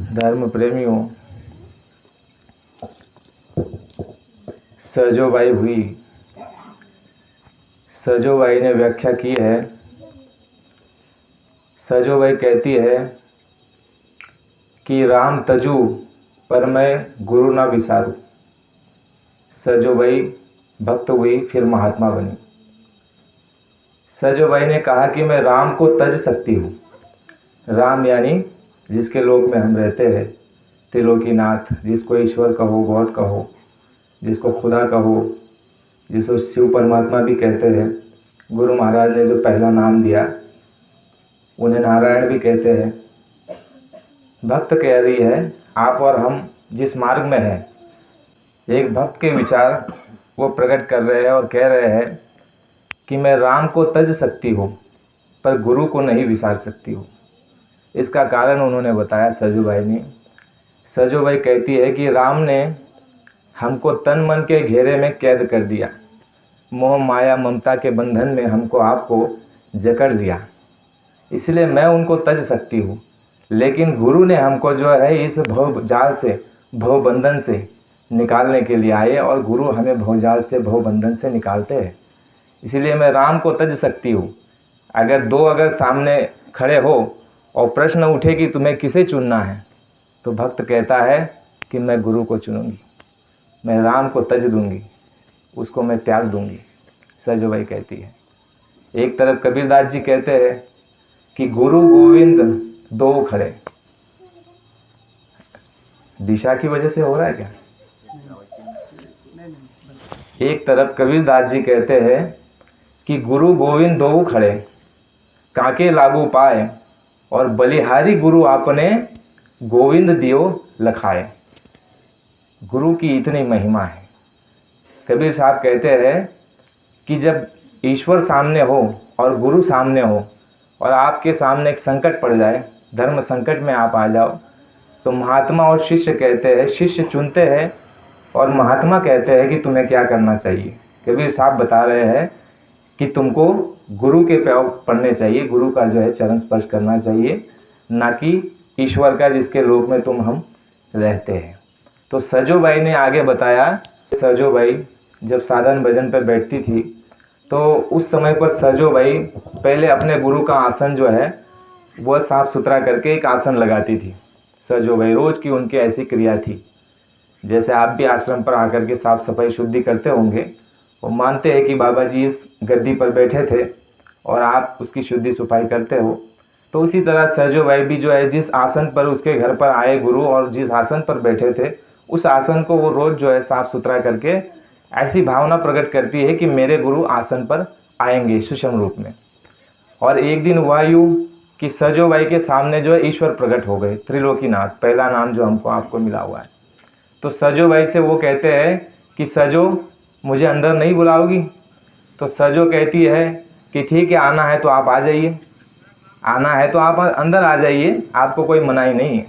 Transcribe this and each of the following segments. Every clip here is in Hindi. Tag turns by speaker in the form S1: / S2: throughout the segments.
S1: धर्म प्रेमियों, सजोबाई हुई। सजोबाई ने व्याख्या की है। सजोबाई कहती है कि राम तजू पर मैं गुरु ना विसारू। सजोबाई भक्त हुई, फिर महात्मा बनी। सजोबाई ने कहा कि मैं राम को तज सकती हूँ। राम यानी जिसके लोक में हम रहते हैं, त्रिलोकीनाथ, जिसको ईश्वर कहो, गॉड कहो, जिसको खुदा कहो, जिसको शिव परमात्मा भी कहते हैं। गुरु महाराज ने जो पहला नाम दिया उन्हें नारायण भी कहते हैं। भक्त कह रही है, आप और हम जिस मार्ग में हैं, एक भक्त के विचार वो प्रकट कर रहे हैं और कह रहे हैं कि मैं राम को तज सकती हूँ पर गुरु को नहीं विसार सकती हूँ। इसका कारण उन्होंने बताया सजोबाई ने। सजोबाई कहती है कि राम ने हमको तन मन के घेरे में कैद कर दिया, मोह माया ममता के बंधन में हमको आपको जकड़ दिया, इसलिए मैं उनको तज सकती हूँ। लेकिन गुरु ने हमको जो है इस भव जाल से, भव बंधन से निकालने के लिए आए और गुरु हमें भवजाल से, भव बंधन से निकालते हैं। इसलिए मैं राम को तज सकती हूँ। अगर सामने खड़े हो और प्रश्न उठे कि तुम्हें किसे चुनना है, तो भक्त कहता है कि मैं गुरु को चुनूंगी, मैं राम को तज दूंगी, उसको मैं त्याग दूंगी। सजोबाई कहती है। एक तरफ कबीरदास जी कहते हैं कि गुरु गोविंद दो खड़े। दिशा की वजह से हो रहा है क्या? एक तरफ कबीरदास जी कहते हैं कि गुरु गोविंद दो खड़े, काके लागू पाए, और बलिहारी गुरु आपने गोविंद दियो लखाए। गुरु की इतनी महिमा है। कबीर साहब कहते हैं कि जब ईश्वर सामने हो और गुरु सामने हो और आपके सामने एक संकट पड़ जाए, धर्म संकट में आप आ जाओ, तो महात्मा और शिष्य कहते हैं, शिष्य चुनते हैं और महात्मा कहते हैं कि तुम्हें क्या करना चाहिए। कबीर साहब बता रहे हैं कि तुमको गुरु के पैर पड़ने चाहिए, गुरु का जो है चरण स्पर्श करना चाहिए, ना कि ईश्वर का जिसके लोक में हम रहते हैं। तो सजोबाई ने आगे बताया, सजोबाई जब साधन भजन पर बैठती थी तो उस समय पर सजोबाई पहले अपने गुरु का आसन जो है वह साफ सुथरा करके एक आसन लगाती थी। सजोबाई रोज़ की उनकी ऐसी क्रिया थी। जैसे आप भी आश्रम पर आकर के साफ सफाई शुद्धि करते होंगे, वो मानते हैं कि बाबा जी इस गद्दी पर बैठे थे और आप उसकी शुद्धि सफाई करते हो, तो उसी तरह सजोबाई भी जो है जिस आसन पर उसके घर पर आए गुरु और जिस आसन पर बैठे थे, उस आसन को वो रोज़ जो है साफ़ सुथरा करके ऐसी भावना प्रकट करती है कि मेरे गुरु आसन पर आएंगे सूक्ष्म रूप में। और एक दिन हुआ यूँ कि सजोबाई के सामने जो है ईश्वर प्रकट हो गए, त्रिलोकीनाथ, पहला नाम जो हमको आपको मिला हुआ है। तो सजोबाई से वो कहते हैं कि सजो मुझे अंदर नहीं बुलाओगी? तो सजो कहती है कि ठीक है, आना है तो आप आ जाइए, आना है तो आप अंदर आ जाइए, आपको कोई मनाही नहीं है।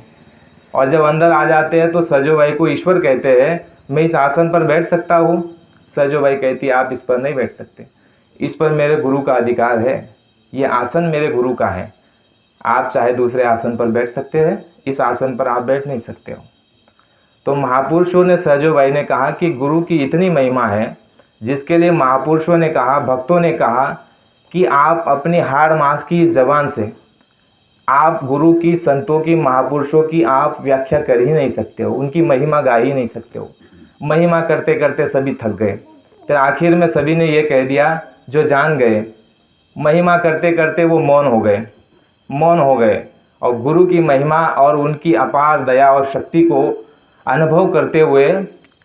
S1: और जब अंदर आ जाते हैं तो सजोबाई को ईश्वर कहते हैं, मैं इस आसन पर बैठ सकता हूँ? सजोबाई कहती है, आप इस पर नहीं बैठ सकते, इस पर मेरे गुरु का अधिकार है, ये आसन मेरे गुरु का है, आप चाहे दूसरे आसन पर बैठ सकते हैं, इस आसन पर आप बैठ नहीं सकते हो। तो महापुरुषों ने, सजोबाई ने कहा कि गुरु की इतनी महिमा है जिसके लिए महापुरुषों ने कहा, भक्तों ने कहा कि आप अपनी हाड़ मांस की जबान से आप गुरु की, संतों की, महापुरुषों की आप व्याख्या कर ही नहीं सकते हो, उनकी महिमा गा ही नहीं सकते हो। महिमा करते करते सभी थक गए, फिर आखिर में सभी ने ये कह दिया, जो जान गए, महिमा करते करते वो मौन हो गए और गुरु की महिमा और उनकी अपार दया और शक्ति को अनुभव करते हुए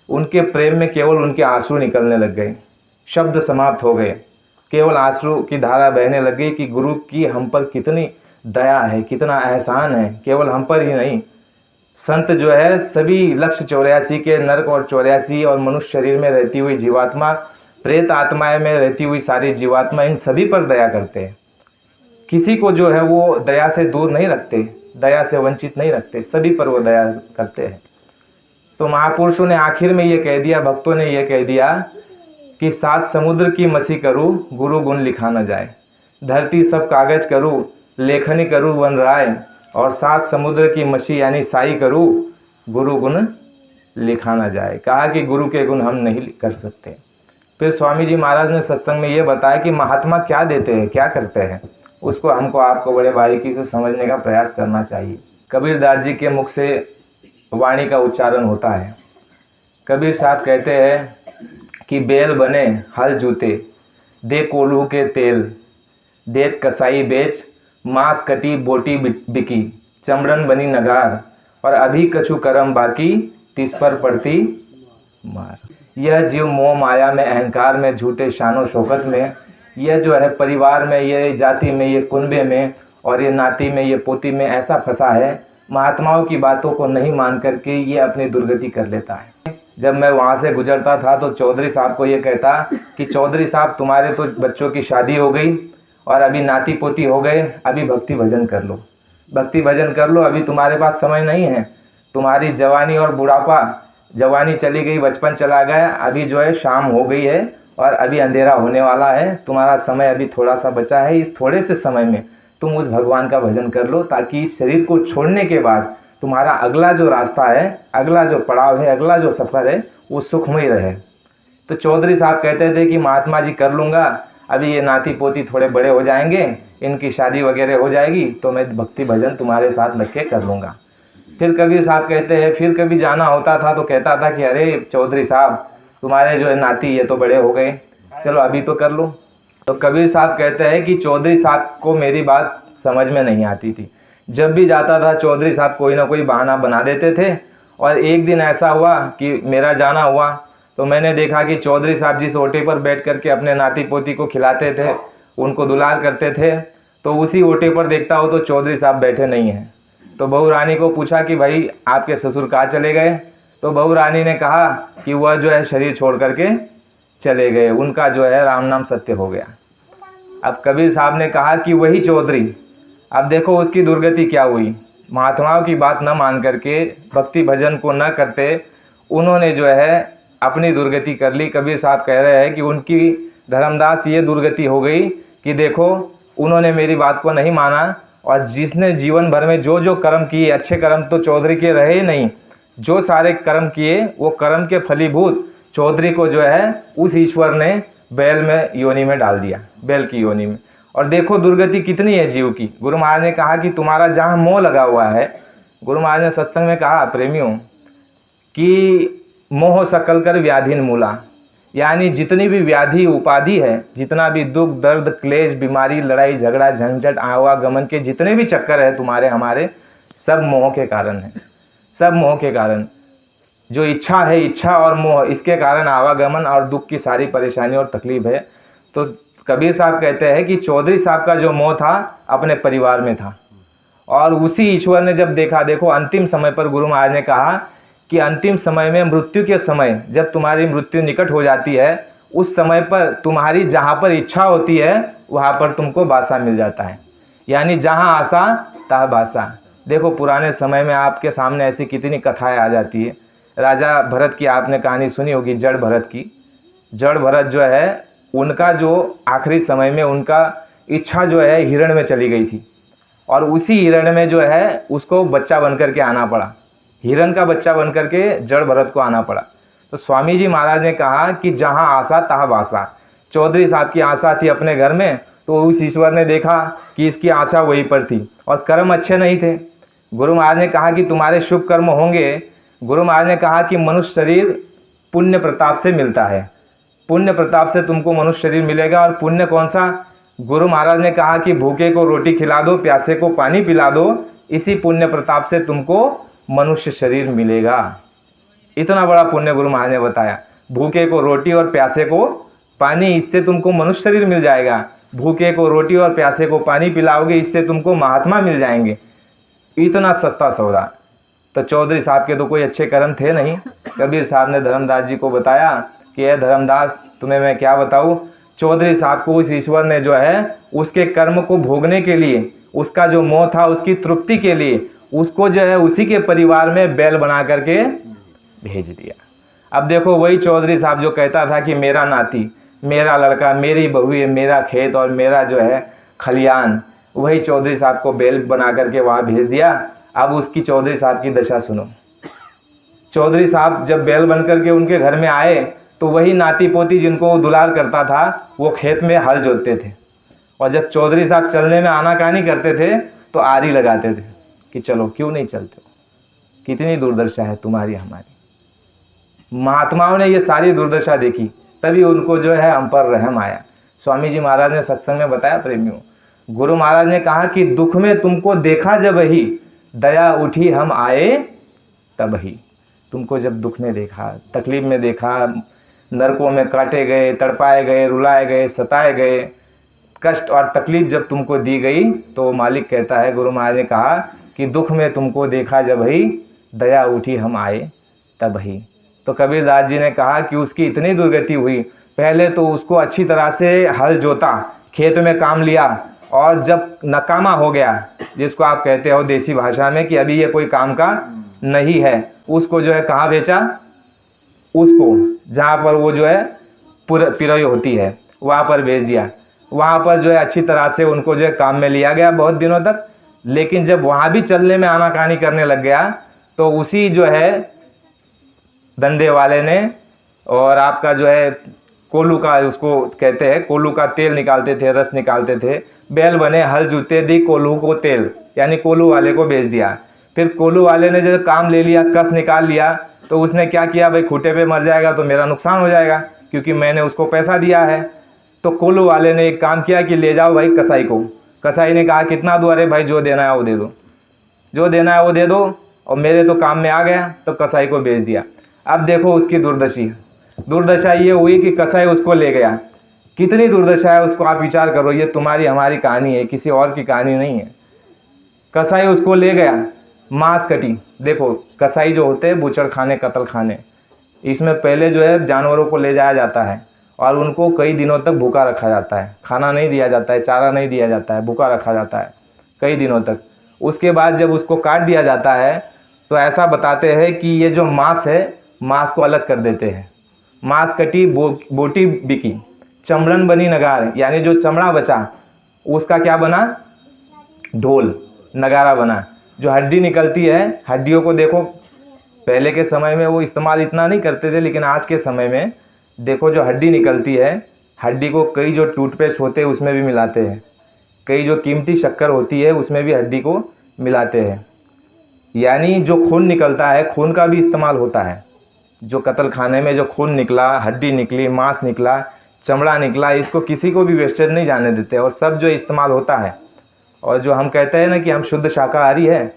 S1: उनके प्रेम में केवल उनके आंसू निकलने लग गए, शब्द समाप्त हो गए, केवल आंसू की धारा बहने लग गई कि गुरु की हम पर कितनी दया है, कितना एहसान है, केवल हम पर ही नहीं, संत जो है सभी लक्ष्य 84 के नरक और 84 और मनुष्य शरीर में रहती हुई जीवात्मा, प्रेत आत्माएं में रहती हुई सारी जीवात्मा, इन सभी पर दया करते हैं। किसी को जो है वो दया से दूर नहीं रखते, दया से वंचित नहीं रखते, सभी पर वो दया करते हैं। तो महापुरुषों ने आखिर में ये कह दिया, भक्तों ने ये कह दिया कि 7 समुद्र की मसी करूँ, गुरु गुण लिखा न जाए, धरती सब कागज करूँ, लेखनी करूँ वन राय, और 7 समुद्र की मछी यानी साई करूँ, गुरु गुण लिखा ना जाए। कहा कि गुरु के गुण हम नहीं कर सकते। फिर स्वामी जी महाराज ने सत्संग में ये बताया कि महात्मा क्या देते हैं, क्या करते हैं, उसको हमको आपको बड़े बारीकी से समझने का प्रयास करना चाहिए। कबीरदास जी के मुख से वाणी का उच्चारण होता है। कबीर साहब कहते हैं कि बैल बने हल जूते, दे कोल्हू के तेल, देत कसाई बेच, मांस कटी बोटी बिकी, चमड़न बनी नगार, और अभी कछु करम बाकी, तिस पर पड़ती मार। यह जीव मोह माया में, अहंकार में, झूठे शानो शौकत में, यह जो है परिवार में, ये जाति में, ये कुनबे में, और ये नाती में, ये पोती में ऐसा फंसा है, महात्माओं की बातों को नहीं मान करके ये अपनी दुर्गति कर लेता है। जब मैं वहाँ से गुजरता था तो चौधरी साहब को ये कहता कि चौधरी साहब तुम्हारे तो बच्चों की शादी हो गई और अभी नाती पोती हो गए, अभी भक्ति भजन कर लो, भक्ति भजन कर लो, अभी तुम्हारे पास समय नहीं है। तुम्हारी जवानी और बुढ़ापा, जवानी चली गई, बचपन चला गया, अभी जो है शाम हो गई है और अभी अंधेरा होने वाला है, तुम्हारा समय अभी थोड़ा सा बचा है। इस थोड़े से समय में तुम उस भगवान का भजन कर लो, ताकि इस शरीर को छोड़ने के बाद तुम्हारा अगला जो रास्ता है, अगला जो पड़ाव है, अगला जो सफ़र है, वो सुखमय रहे। तो चौधरी साहब कहते थे कि महात्मा जी कर लूँगा, अभी ये नाती पोती थोड़े बड़े हो जाएंगे, इनकी शादी वगैरह हो जाएगी तो मैं भक्ति भजन तुम्हारे साथ लग के कर लूँगा। फिर कबीर साहब कहते हैं, फिर कभी जाना होता था तो कहता था कि अरे चौधरी साहब तुम्हारे जो है नाती ये तो बड़े हो गए, चलो अभी तो कर लो। तो कबीर साहब कहते हैं कि चौधरी साहब को मेरी बात समझ में नहीं आती थी। जब भी जाता था चौधरी साहब कोई ना कोई बहाना बना देते थे। और एक दिन ऐसा हुआ कि मेरा जाना हुआ तो मैंने देखा कि चौधरी साहब जिस ओटे पर बैठ करके अपने नाती पोती को खिलाते थे, उनको दुलार करते थे, तो उसी ओटे पर देखता हो तो चौधरी साहब बैठे नहीं हैं। तो बहू रानी को पूछा कि भाई आपके ससुर कहाँ चले गए? तो बहू रानी ने कहा कि वह जो है शरीर छोड़ करके चले गए, उनका जो है राम नाम सत्य हो गया। अब कबीर साहब ने कहा कि वही चौधरी, अब देखो उसकी दुर्गति क्या हुई। महात्माओं की बात न मान करके, भक्ति भजन को न करते, उन्होंने जो है अपनी दुर्गति कर ली। कबीर साहब कह रहे हैं कि उनकी धर्मदास ये दुर्गति हो गई कि देखो उन्होंने मेरी बात को नहीं माना, और जिसने जीवन भर में जो जो कर्म किए, अच्छे कर्म तो चौधरी के रहे ही नहीं, जो सारे कर्म किए वो कर्म के फलीभूत चौधरी को जो है उस ईश्वर ने बैल में योनि में डाल दिया, बैल की योनि में। और देखो दुर्गति कितनी है जीव की। गुरु महाराज ने कहा कि तुम्हारा जहाँ मोह लगा हुआ है, गुरु महाराज ने सत्संग में कहा प्रेमियों कि मोह सकल कर व्याधिन मूला, यानी जितनी भी व्याधि उपाधि है, जितना भी दुख दर्द क्लेश बीमारी लड़ाई झगड़ा झंझट आवागमन के जितने भी चक्कर है तुम्हारे हमारे, सब मोह के कारण है, सब मोह के कारण। जो इच्छा है, इच्छा और मोह, इसके कारण आवागमन और दुख की सारी परेशानी और तकलीफ है। तो कबीर साहब कहते हैं कि चौधरी साहब का जो मोह था अपने परिवार में था, और उसी ईश्वर ने जब देखा, देखो अंतिम समय पर गुरु महाराज ने कहा कि अंतिम समय में, मृत्यु के समय, जब तुम्हारी मृत्यु निकट हो जाती है, उस समय पर तुम्हारी जहाँ पर इच्छा होती है वहाँ पर तुमको बासा मिल जाता है, यानी जहाँ आशा तहाँ बासा। देखो पुराने समय में आपके सामने ऐसी कितनी कथाएं आ जाती है। राजा भरत की आपने कहानी सुनी होगी, जड़ भरत की। जड़ भरत जो है, उनका जो आखिरी समय में उनका इच्छा जो है हिरण में चली गई थी, और उसी हिरण में जो है उसको बच्चा बन करके आना पड़ा, हिरण का बच्चा बन करके जड़ भरत को आना पड़ा। तो स्वामी जी महाराज ने कहा कि जहाँ आशा तहाँ बासा। चौधरी साहब की आशा थी अपने घर में, तो उस ईश्वर ने देखा कि इसकी आशा वहीं पर थी, और कर्म अच्छे नहीं थे। गुरु महाराज ने कहा कि तुम्हारे शुभ कर्म होंगे। गुरु महाराज ने कहा कि मनुष्य शरीर पुण्य प्रताप से मिलता है, पुण्य प्रताप से तुमको मनुष्य शरीर मिलेगा। और पुण्य कौन सा? गुरु महाराज ने कहा कि भूखे को रोटी खिला दो, प्यासे को पानी पिला दो, इसी पुण्य प्रताप से तुमको मनुष्य शरीर मिलेगा। इतना बड़ा पुण्य गुरु महाराज ने बताया। भूखे को रोटी और प्यासे को पानी, इससे तुमको मनुष्य शरीर मिल जाएगा। भूखे को रोटी और प्यासे को पानी पिलाओगे, इससे तुमको महात्मा मिल जाएंगे। इतना सस्ता सौदा। तो चौधरी साहब के तो कोई अच्छे कर्म थे नहीं। कबीर साहब ने धर्मदास जी को बताया कि ये धर्मदास तुम्हें मैं क्या बताऊँ, चौधरी साहब को उस ईश्वर ने जो है उसके कर्म को भोगने के लिए, उसका जो मोह था उसकी तृप्ति के लिए, उसको जो है उसी के परिवार में बैल बना करके भेज दिया। अब देखो वही चौधरी साहब जो कहता था कि मेरा नाती, मेरा लड़का, मेरी बहू, मेरा खेत और मेरा जो है खलियान, वही चौधरी साहब को बैल बना करके वहाँ भेज दिया। अब उसकी चौधरी साहब की दशा सुनो। चौधरी साहब जब बैल बन करके उनके घर में आए तो वही नाती पोती जिनको वो दुलार करता था वो खेत में हल जोतते थे, और जब चौधरी साहब चलने में आनाकानी करते थे तो आरी लगाते थे कि चलो क्यों नहीं चलते हो। कितनी दुर्दशा है तुम्हारी हमारी। महात्माओं ने ये सारी दुर्दशा देखी, तभी उनको जो है हम पर रहम आया। स्वामी जी महाराज ने सत्संग में बताया प्रेमियों, गुरु महाराज ने कहा कि दुख में तुमको देखा जब ही, दया उठी हम आए तब ही। तुमको जब दुख में देखा, तकलीफ में देखा, नरकों में काटे गए, तड़पाए गए, रुलाए गए, सताए गए, कष्ट और तकलीफ जब तुमको दी गई, तो मालिक कहता है, गुरु महाराज ने कहा कि दुख में तुमको देखा जब ही, दया उठी हम आए तब ही। तो कबीरदास जी ने कहा कि उसकी इतनी दुर्गति हुई, पहले तो उसको अच्छी तरह से हल जोता, खेत में काम लिया, और जब नाकामा हो गया, जिसको आप कहते हो देसी भाषा में कि अभी ये कोई काम का नहीं है, उसको जो है कहाँ बेचा, उसको जहाँ पर वो जो है पिरोई होती है वहाँ पर भेज दिया। वहाँ पर जो है अच्छी तरह से उनको जो है काम में लिया गया बहुत दिनों तक। लेकिन जब वहाँ भी चलने में आनाकानी करने लग गया तो उसी जो है धंधे वाले ने, और आपका जो है कोल्हू का, उसको कहते हैं कोल्हू का तेल निकालते थे, रस निकालते थे, बैल बने हल जूते दी कोल्हू को तेल, यानी कोल्हू वाले को बेच दिया। फिर कोल्हू वाले ने जब काम ले लिया, कस निकाल लिया, तो उसने क्या किया, भाई खूंटे पे मर जाएगा तो मेरा नुकसान हो जाएगा क्योंकि मैंने उसको पैसा दिया है। तो कोल्हू वाले ने एक काम किया कि ले जाओ भाई कसाई को। कसाई ने कहा कितना दो, अरे भाई जो देना है वो दे दो, जो देना है वो दे दो, और मेरे तो काम में आ गया। तो कसाई को बेच दिया। अब देखो उसकी दुर्दशा ये हुई कि कसाई उसको ले गया। कितनी दुर्दशा है उसको आप विचार करो। ये तुम्हारी हमारी कहानी है, किसी और की कहानी नहीं है। कसाई उसको ले गया, मांस कटी। देखो कसाई जो होते हैं बूचड़ खाने, कत्ल खाने, इसमें पहले जो है जानवरों को ले जाया जाता है और उनको कई दिनों तक भूखा रखा जाता है। खाना नहीं दिया जाता है, चारा नहीं दिया जाता है, भूखा रखा जाता है कई दिनों तक। उसके बाद जब उसको काट दिया जाता है तो ऐसा बताते हैं कि ये जो मांस है, मांस को अलग कर देते हैं। मांस कटी, बोटी बिकी, चमड़न बनी नगार, यानी जो चमड़ा बचा उसका क्या बना, ढोल नगारा बना। जो हड्डी निकलती है, हड्डियों को देखो पहले के समय में वो इस्तेमाल इतना नहीं करते थे, लेकिन आज के समय में देखो जो हड्डी निकलती है, हड्डी को कई जो टूथपेस्ट होते हैं उसमें भी मिलाते हैं, कई जो कीमती शक्कर होती है उसमें भी हड्डी को मिलाते हैं। यानी जो खून निकलता है, खून का भी इस्तेमाल होता है। जो कत्ल खाने में जो खून निकला, हड्डी निकली, मांस निकला, चमड़ा निकला, इसको किसी को भी वेस्टेज नहीं जाने देते और सब जो इस्तेमाल होता है। और जो हम कहते हैं ना कि हम शुद्ध शाकाहारी हैं,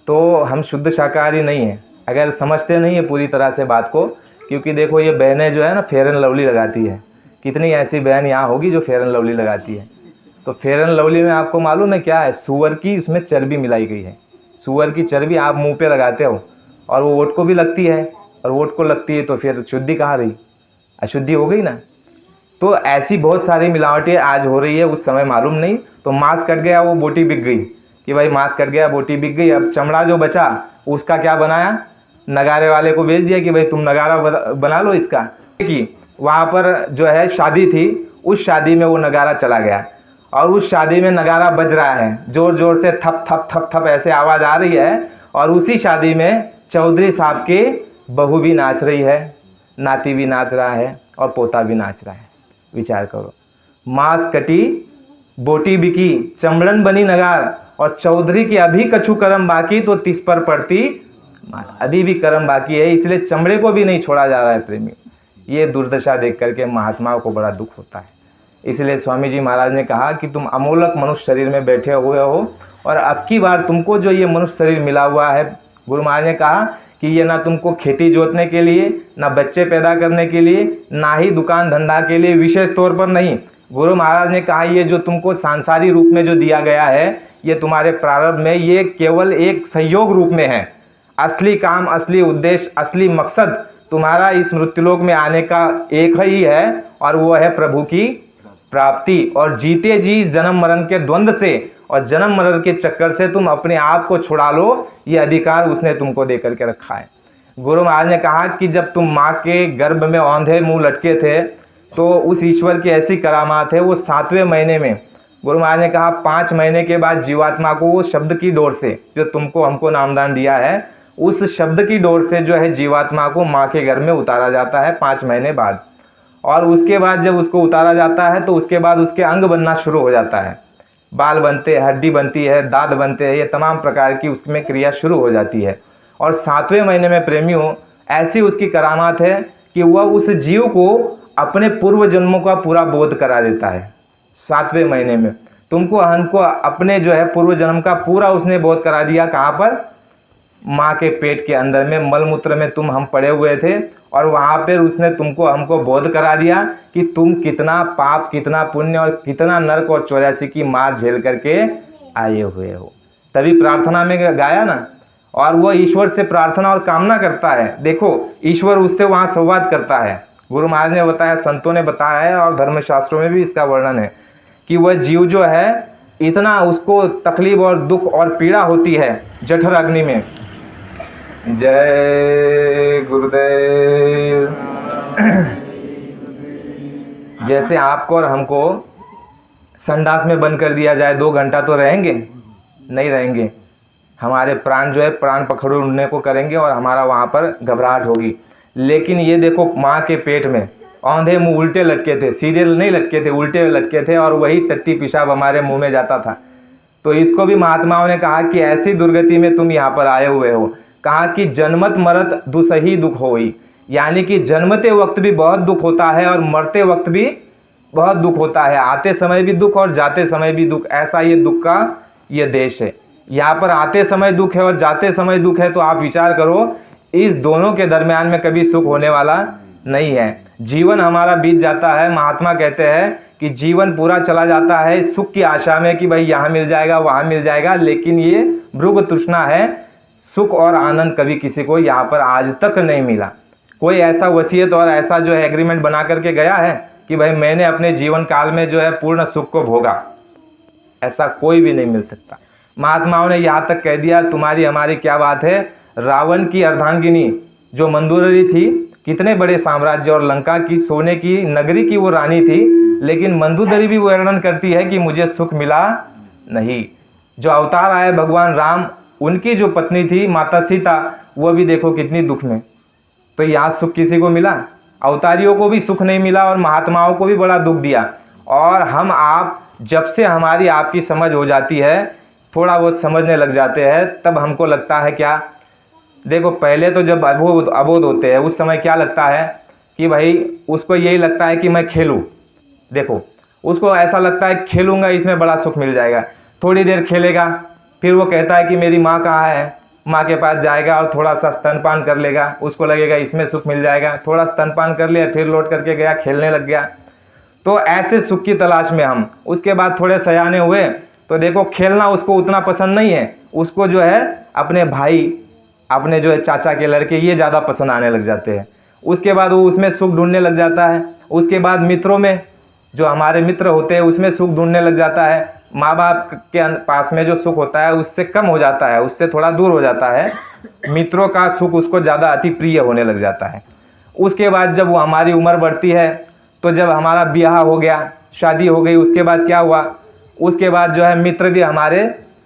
S1: तो हम शुद्ध शाकाहारी नहीं हैं अगर समझते नहीं है पूरी तरह से बात को। क्योंकि देखो ये बहनें जो है ना फेयर एंड लवली लगाती है, कितनी ऐसी बहन यहाँ होगी जो फेयर एंड लवली लगाती है। तो फेयर एंड लवली में आपको मालूम है क्या है, सुअर की उसमें चर्बी मिलाई गई है। सुअर की चर्बी आप मुंह पे लगाते हो और वो वोट को भी लगती है, और वोट को लगती है तो फिर शुद्धि कहाँ रही, अशुद्धि हो गई ना। तो ऐसी बहुत सारी मिलावटें आज हो रही है, उस समय मालूम नहीं। तो मांस कट गया, वो बोटी बिक गई कि भाई मांस कट गया, बोटी बिक गई। अब चमड़ा जो बचा उसका क्या बनाया, नगारे वाले को भेज दिया कि भाई तुम नगारा बना लो इसका। कि वहाँ पर जो है शादी थी, उस शादी में वो नगारा चला गया और उस शादी में नगारा बज रहा है, जोर जोर से थप थप थप थप ऐसे आवाज़ आ रही है। और उसी शादी में चौधरी साहब की बहू भी नाच रही है, नाती भी नाच रहा है और पोता भी नाच रहा है। विचार करो, मांस कटी, बोटी बिकी, चमड़न बनी नगार, और चौधरी की अभी कछु कर्म बाकी तो तिस पर पड़ती, अभी भी कर्म बाकी है, इसलिए चमड़े को भी नहीं छोड़ा जा रहा है प्रेमी। ये दुर्दशा देख करके महात्माओं को बड़ा दुख होता है। इसलिए स्वामी जी महाराज ने कहा कि तुम अमोलक मनुष्य शरीर में बैठे हुए हो, और अब की बार तुमको जो ये मनुष्य शरीर मिला हुआ है, गुरु महाराज ने कहा कि ये ना तुमको खेती जोतने के लिए, ना बच्चे पैदा करने के लिए, ना ही दुकान धंधा के लिए विशेष तौर पर नहीं। गुरु महाराज ने कहा ये जो तुमको सांसारिक रूप में जो दिया गया है, ये तुम्हारे प्रारब्ध में ये केवल एक सहयोग रूप में है। असली काम, असली उद्देश्य, असली मकसद तुम्हारा इस मृत्युलोक में आने का एक ही है, और वो है प्रभु की प्राप्ति। और जीते जी जन्म मरण के द्वंद्व से और जन्म मरण के चक्कर से तुम अपने आप को छुड़ा लो, ये अधिकार उसने तुमको दे करके रखा है। गुरु महाराज ने कहा कि जब तुम माँ के गर्भ में औंधे मुंह लटके थे, तो उस ईश्वर की ऐसी करामात है, वो 7वें महीने में गुरु महाराज ने कहा 5 महीने के बाद जीवात्मा को वो शब्द की डोर से, जो तुमको हमको नामदान दिया है, उस शब्द की डोर से जो है जीवात्मा को माँ के घर में उतारा जाता है 5 महीने बाद। और उसके बाद जब उसको उतारा जाता है तो उसके बाद उसके अंग बनना शुरू हो जाता है, बाल बनते हैं, हड्डी बनती है, दांत बनते हैं, ये तमाम प्रकार की उसमें क्रिया शुरू हो जाती है। और 7वें महीने में प्रेमियों ऐसी उसकी करामात है कि वह उस जीव को अपने पूर्व जन्मों का पूरा बोध करा देता है। 7वें महीने में तुमको हमको अपने जो है पूर्व जन्म का पूरा उसने बोध करा दिया। कहाँ पर? माँ के पेट के अंदर में मलमूत्र में तुम हम पड़े हुए थे, और वहाँ पर उसने तुमको हमको बोध करा दिया कि तुम कितना पाप, कितना पुण्य और कितना नरक और 84 की मार झेल करके आए हुए हो। तभी प्रार्थना में गाया ना, और वो ईश्वर से प्रार्थना और कामना करता है। देखो ईश्वर उससे वहाँ संवाद करता है। गुरु महाराज ने बताया, संतों ने बताया है, और धर्मशास्त्रों में भी इसका वर्णन है कि वह जीव जो है इतना उसको तकलीफ और दुख और पीड़ा होती है जठर अग्नि में। जय गुरुदेव। जैसे आपको और हमको संडास में बंद कर दिया जाए, 2 घंटा तो रहेंगे? नहीं रहेंगे। हमारे प्राण जो है प्राण पकड़ने को करेंगे और हमारा वहाँ पर घबराहट होगी। लेकिन ये देखो माँ के पेट में औंधे मुंह उल्टे लटके थे, सीधे नहीं लटके थे, उल्टे लटके थे, और वही टट्टी पेशाब हमारे मुंह में जाता था। तो इसको भी महात्माओं ने कहा कि ऐसी दुर्गति में तुम यहाँ पर आए हुए हो। कहा कि जन्मत मरत दुसही दुख होई, यानी कि जन्मते वक्त भी बहुत दुख होता है और मरते वक्त भी बहुत दुख होता है। आते समय भी दुख और जाते समय भी दुख, ऐसा ये दुख का ये देश है। यहाँ पर आते समय दुख है और जाते समय दुख है, तो आप विचार करो इस दोनों के दरमियान में कभी सुख होने वाला नहीं है। जीवन हमारा बीत जाता है। महात्मा कहते हैं कि जीवन पूरा चला जाता है सुख की आशा में कि भाई यहाँ मिल जाएगा, वहाँ मिल जाएगा, लेकिन ये भृग तृष्णा है। सुख और आनंद कभी किसी को यहाँ पर आज तक नहीं मिला। कोई ऐसा वसीयत और ऐसा जो है एग्रीमेंट बना करके गया है कि भाई मैंने अपने जीवन काल में जो है पूर्ण सुख को भोगा, ऐसा कोई भी नहीं मिल सकता। महात्माओं ने यहाँ तक कह दिया, तुम्हारी हमारी क्या बात है। रावण की अर्धांगिनी जो मंदोदरी थी, कितने बड़े साम्राज्य और लंका की सोने की नगरी की वो रानी थी, लेकिन मंदोदरी भी वर्णन करती है कि मुझे सुख मिला नहीं। जो अवतार आए भगवान राम, उनकी जो पत्नी थी माता सीता, वो भी देखो कितनी दुख में। तो यहाँ सुख किसी को मिला? अवतारियों को भी सुख नहीं मिला और महात्माओं को भी बड़ा दुख दिया। और हम आप जब से हमारी आपकी समझ हो जाती है, थोड़ा बहुत समझने लग जाते हैं, तब हमको लगता है क्या, देखो पहले तो जब अबोध होते हैं उस समय क्या लगता है कि भाई उसको यही लगता है कि मैं खेलूं। देखो उसको ऐसा लगता है खेलूंगा इसमें बड़ा सुख मिल जाएगा। थोड़ी देर खेलेगा, फिर वो कहता है कि मेरी माँ कहाँ है, माँ के पास जाएगा और थोड़ा सा स्तनपान कर लेगा, उसको लगेगा इसमें सुख मिल जाएगा। थोड़ा स्तनपान कर लिया, फिर लौट करके गया, खेलने लग गया। तो ऐसे सुख की तलाश में हम, उसके बाद थोड़े सयाने हुए तो देखो खेलना उसको उतना पसंद नहीं है। उसको जो है अपने भाई, अपने जो है चाचा के लड़के, ये ज़्यादा पसंद आने लग जाते हैं। उसके बाद वो उसमें सुख ढूंढने लग जाता है। उसके बाद मित्रों में, जो हमारे मित्र होते हैं, उसमें सुख ढूंढने लग जाता है। माँ बाप के पास में जो सुख होता है उससे कम हो जाता है, उससे थोड़ा दूर हो जाता है। मित्रों का सुख उसको ज़्यादा अति प्रिय होने लग जाता है। उसके बाद जब वो हमारी उम्र बढ़ती है, तो जब हमारा ब्याह हो गया, शादी हो गई, उसके बाद क्या हुआ, उसके बाद जो है मित्र भी हमारे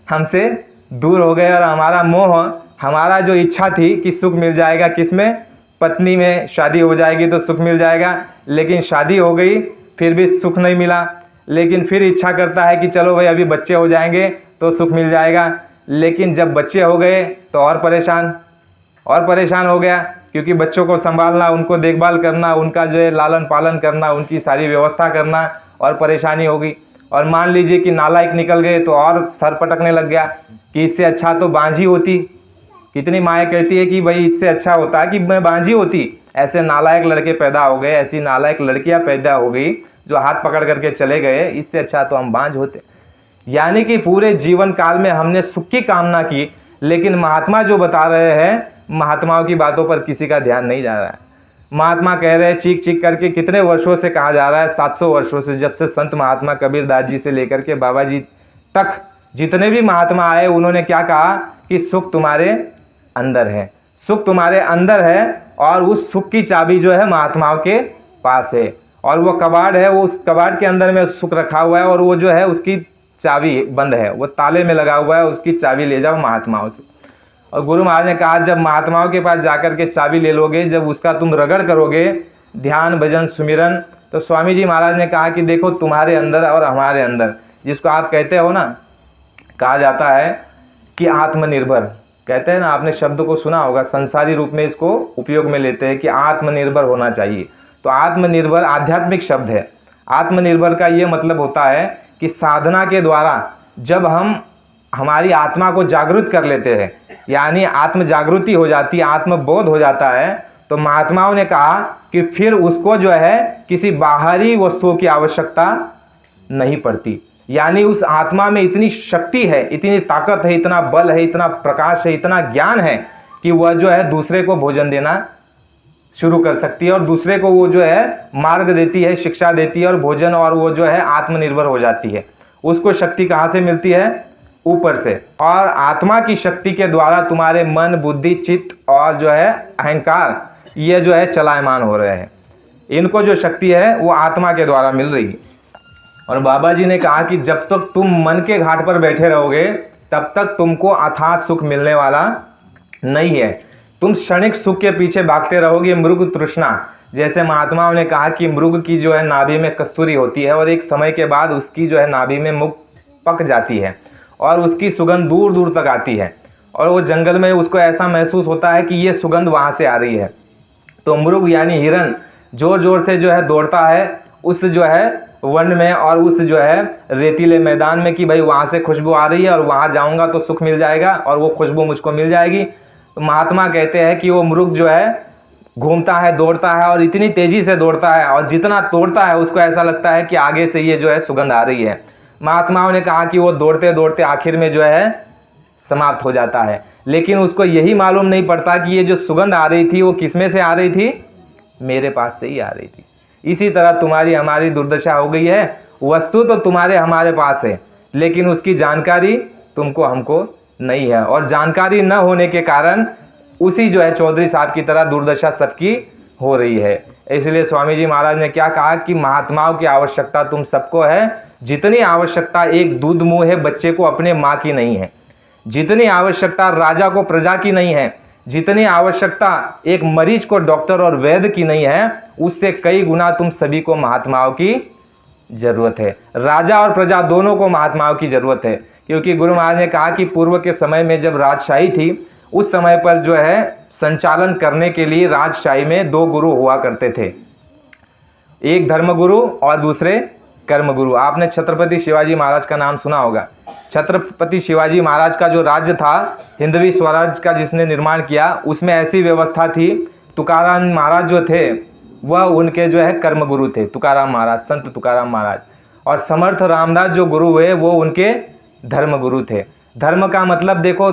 S1: हमसे दूर हो गए और हमारा मोह, हमारा जो इच्छा थी कि सुख मिल जाएगा किसमें, पत्नी में, शादी हो जाएगी तो सुख मिल जाएगा, लेकिन शादी हो गई फिर भी सुख नहीं मिला। लेकिन फिर इच्छा करता है कि चलो भाई अभी बच्चे हो जाएंगे तो सुख मिल जाएगा। लेकिन जब बच्चे हो गए तो और परेशान हो गया, क्योंकि बच्चों को संभालना, उनको देखभाल करना, उनका जो है लालन पालन करना, उनकी सारी व्यवस्था करना, और परेशानी होगी। और मान लीजिए कि नालायक निकल गए तो और सर पटकने लग गया कि इससे अच्छा तो बांझी होती। कितनी माएँ कहती है कि भाई इससे अच्छा होता है कि मैं बांझी होती। ऐसे नालायक लड़के पैदा हो गए, ऐसी नालायक लड़कियां पैदा हो गई जो हाथ पकड़ करके चले गए, इससे अच्छा तो हम बांझ होते। यानी कि पूरे जीवन काल में हमने सुख की कामना की, लेकिन महात्मा जो बता रहे हैं, महात्माओं की बातों पर किसी का ध्यान नहीं जा रहा है। महात्मा कह रहे हैं, चीख चीख करके कितने वर्षों से कहा जा रहा है, 700 वर्षों से, जब से संत महात्मा कबीरदास जी से लेकर के बाबा जी तक जितने भी महात्मा आए, उन्होंने क्या कहा कि सुख तुम्हारे अंदर है, सुख तुम्हारे अंदर है, और उस सुख की चाबी जो है महात्माओं के पास है। और वो कबाड़ है, वो उस कबाड़ के अंदर में सुख रखा हुआ है और वो जो है उसकी चाबी बंद है, वो ताले में लगा हुआ है, उसकी चाबी ले जाओ महात्माओं से। और गुरु महाराज ने कहा जब महात्माओं के पास जाकर के चाबी ले लोगे, जब उसका तुम रगड़ करोगे, ध्यान भजन सुमिरन, तो स्वामी जी महाराज ने कहा कि देखो तुम्हारे अंदर और हमारे अंदर, जिसको आप कहते हो ना, कहा जाता है कि आत्मनिर्भर, कहते हैं ना, आपने शब्द को सुना होगा, संसारी रूप में इसको उपयोग में लेते हैं कि आत्मनिर्भर होना चाहिए। तो आत्मनिर्भर आध्यात्मिक शब्द है। आत्मनिर्भर का ये मतलब होता है कि साधना के द्वारा जब हम हमारी आत्मा को जागृत कर लेते हैं, यानी आत्म जागृति हो जाती है, आत्मबोध हो जाता है, तो महात्माओं ने कहा कि फिर उसको जो है किसी बाहरी वस्तुओं की आवश्यकता नहीं पड़ती। यानी उस आत्मा में इतनी शक्ति है, इतनी ताकत है, इतना बल है, इतना प्रकाश है, इतना ज्ञान है कि वह जो है दूसरे को भोजन देना शुरू कर सकती है और दूसरे को वो जो है मार्ग देती है, शिक्षा देती है और भोजन, और वो जो है आत्मनिर्भर हो जाती है। उसको शक्ति कहाँ से मिलती है? ऊपर से। और आत्मा की शक्ति के द्वारा तुम्हारे मन, बुद्धि, चित्त और जो है अहंकार, ये जो है चलायमान हो रहे हैं। इनको जो शक्ति है वो आत्मा के द्वारा मिल रही है। और बाबा जी ने कहा कि जब तक तुम मन के घाट पर बैठे रहोगे तब तक तुमको अथाह सुख मिलने वाला नहीं है। तुम क्षणिक सुख के पीछे भागते रहोगे, मृग तृष्णा। जैसे महात्माओं ने कहा कि मृग की जो है नाभि में कस्तूरी होती है और एक समय के बाद उसकी जो है नाभि में मुख पक जाती है और उसकी सुगंध दूर दूर तक आती है और वो जंगल में उसको ऐसा महसूस होता है कि ये सुगंध वहाँ से आ रही है। तो मृग यानी हिरन जोर जोर से जो है दौड़ता है उस जो है वन में और उस जो है रेतीले मैदान में कि भाई वहाँ से खुशबू आ रही है और वहाँ जाऊँगा तो सुख मिल जाएगा और वो खुशबू मुझको मिल जाएगी। तो महात्मा कहते हैं कि वो मृग जो है घूमता है, दौड़ता है और इतनी तेज़ी से दौड़ता है और जितना तोड़ता है उसको ऐसा लगता है कि आगे से ये जो है सुगंध आ रही है। महात्माओं ने कहा कि वो दौड़ते दौड़ते आखिर में जो है समाप्त हो जाता है, लेकिन उसको यही मालूम नहीं पड़ता कि ये जो सुगंध आ रही थी वो किस में से आ रही थी? मेरे पास से ही आ रही थी। इसी तरह तुम्हारी हमारी दुर्दशा हो गई है। वस्तु तो तुम्हारे हमारे पास है लेकिन उसकी जानकारी तुमको हमको नहीं है और जानकारी न होने के कारण उसी जो है चौधरी साहब की तरह दुर्दशा सबकी हो रही है। इसलिए स्वामी जी महाराज ने क्या कहा कि महात्माओं की आवश्यकता तुम सबको है, जितनी आवश्यकता एक दूध मुँह है बच्चे को अपने माँ की नहीं है, जितनी आवश्यकता राजा को प्रजा की नहीं है, जितनी आवश्यकता एक मरीज को डॉक्टर और वैद्य की नहीं है, उससे कई गुना तुम सभी को महात्माओं की जरूरत है। राजा और प्रजा दोनों को महात्माओं की जरूरत है, क्योंकि गुरु महाराज ने कहा कि पूर्व के समय में जब राजशाही थी उस समय पर जो है संचालन करने के लिए राजशाही में दो गुरु हुआ करते थे, एक धर्मगुरु और दूसरे कर्मगुरु। आपने छत्रपति शिवाजी महाराज का नाम सुना होगा। छत्रपति शिवाजी महाराज का जो राज्य था, हिंदवी स्वराज का जिसने निर्माण किया, उसमें ऐसी व्यवस्था थी, तुकाराम महाराज जो थे वह उनके जो है कर्मगुरु थे, तुकाराम महाराज, संत तुकाराम महाराज। और समर्थ रामदास जो गुरु हुए वो उनके धर्मगुरु थे। धर्म का मतलब देखो,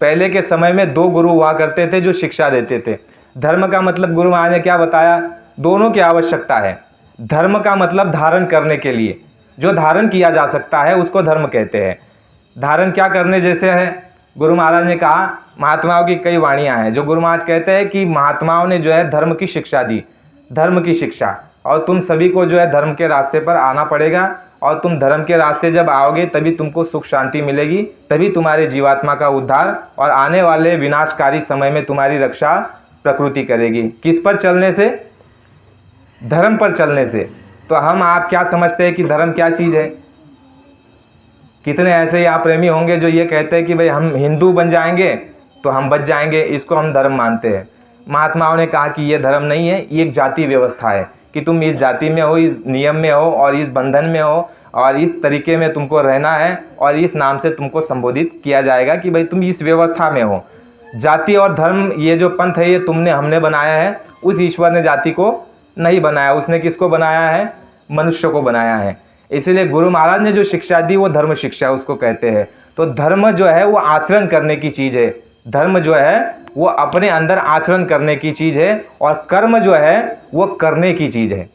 S1: पहले के समय में दो गुरु हुआ करते थे जो शिक्षा देते थे। धर्म का मतलब गुरु महाराज ने क्या बताया? दोनों की आवश्यकता है। धर्म का मतलब धारण करने के लिए, जो धारण किया जा सकता है उसको धर्म कहते हैं। धारण क्या करने जैसे है? गुरु महाराज ने कहा, महात्माओं की कई वाणियाँ हैं जो गुरु महाराज कहते हैं कि महात्माओं ने जो है धर्म की शिक्षा दी, धर्म की शिक्षा, और तुम सभी को जो है धर्म के रास्ते पर आना पड़ेगा और तुम धर्म के रास्ते जब आओगे तभी तुमको सुख शांति मिलेगी, तभी तुम्हारे जीवात्मा का उद्धार और आने वाले विनाशकारी समय में तुम्हारी रक्षा प्रकृति करेगी। किस पर चलने से? धर्म पर चलने से। तो हम आप क्या समझते हैं कि धर्म क्या चीज़ है? कितने ऐसे ही आप प्रेमी होंगे जो ये कहते हैं कि भाई हम हिंदू बन जाएंगे तो हम बच जाएंगे, इसको हम धर्म मानते हैं। महात्माओं ने कहा कि ये धर्म नहीं है, ये एक जाति व्यवस्था है कि तुम इस जाति में हो, इस नियम में हो और इस बंधन में हो और इस तरीके में तुमको रहना है और इस नाम से तुमको संबोधित किया जाएगा कि भाई तुम इस व्यवस्था में हो। जाति और धर्म ये जो पंथ है ये तुमने हमने बनाया है, उस ईश्वर ने जाति को नहीं बनाया। उसने किसको बनाया है? मनुष्य को बनाया है। इसीलिए गुरु महाराज ने जो शिक्षा दी वो धर्म शिक्षा उसको कहते हैं। तो धर्म जो है वो आचरण करने की चीज़ है, धर्म जो है वो अपने अंदर आचरण करने की चीज़ है और कर्म जो है वो करने की चीज़ है।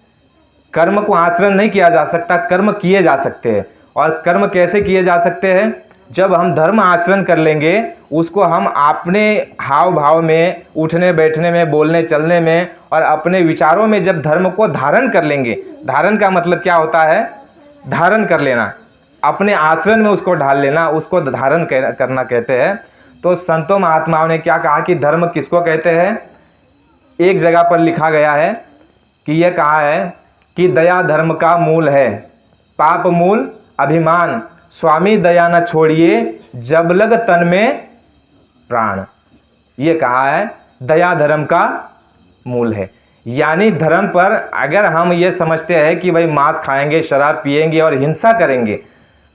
S1: कर्म को आचरण नहीं किया जा सकता, कर्म किए जा सकते हैं। और कर्म कैसे किए जा सकते हैं? जब हम धर्म आचरण कर लेंगे, उसको हम अपने हाव भाव में, उठने बैठने में, बोलने चलने में और अपने विचारों में जब धर्म को धारण कर लेंगे, धारण का मतलब क्या होता है? धारण कर लेना, अपने आचरण में उसको ढाल लेना, उसको धारण करना कहते हैं। तो संतों महात्माओं ने क्या कहा कि धर्म किसको कहते हैं? एक जगह पर लिखा गया है कि यह कहा है कि दया धर्म का मूल है, पाप मूल अभिमान, स्वामी दया न छोड़िए जब लग तन में प्राण। ये कहा है दया धर्म का मूल है। यानी धर्म पर अगर हम ये समझते हैं कि भाई मांस खाएंगे, शराब पिएंगे और हिंसा करेंगे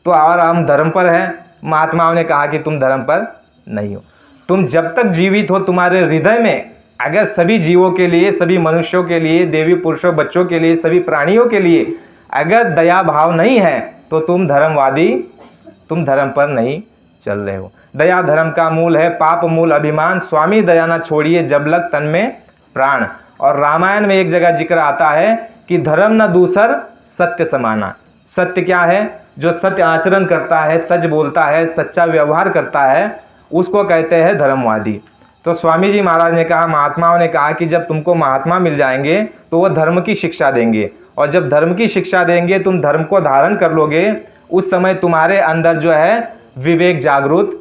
S1: तो और हम धर्म पर हैं, महात्माओं ने कहा कि तुम धर्म पर नहीं हो। तुम जब तक जीवित हो, तुम्हारे हृदय में अगर सभी जीवों के लिए, सभी मनुष्यों के लिए, देवी पुरुषों, बच्चों के लिए, सभी प्राणियों के लिए अगर दया भाव नहीं है तो तुम धर्मवादी, तुम धर्म पर नहीं चल रहे हो। दया धर्म का मूल है, पाप मूल अभिमान, स्वामी दया न छोड़िए जब लग तन में प्राण। और रामायण में एक जगह जिक्र आता है कि धर्म न दूसर सत्य समाना। सत्य क्या है? जो सत्य आचरण करता है, सच बोलता है, सच्चा व्यवहार करता है, उसको कहते हैं धर्मवादी। तो स्वामी जी महाराज ने कहा, महात्माओं ने कहा कि जब तुमको महात्मा मिल जाएंगे तो वो धर्म की शिक्षा देंगे, और जब धर्म की शिक्षा देंगे, तुम धर्म को धारण कर लोगे, उस समय तुम्हारे अंदर जो है विवेक जागृत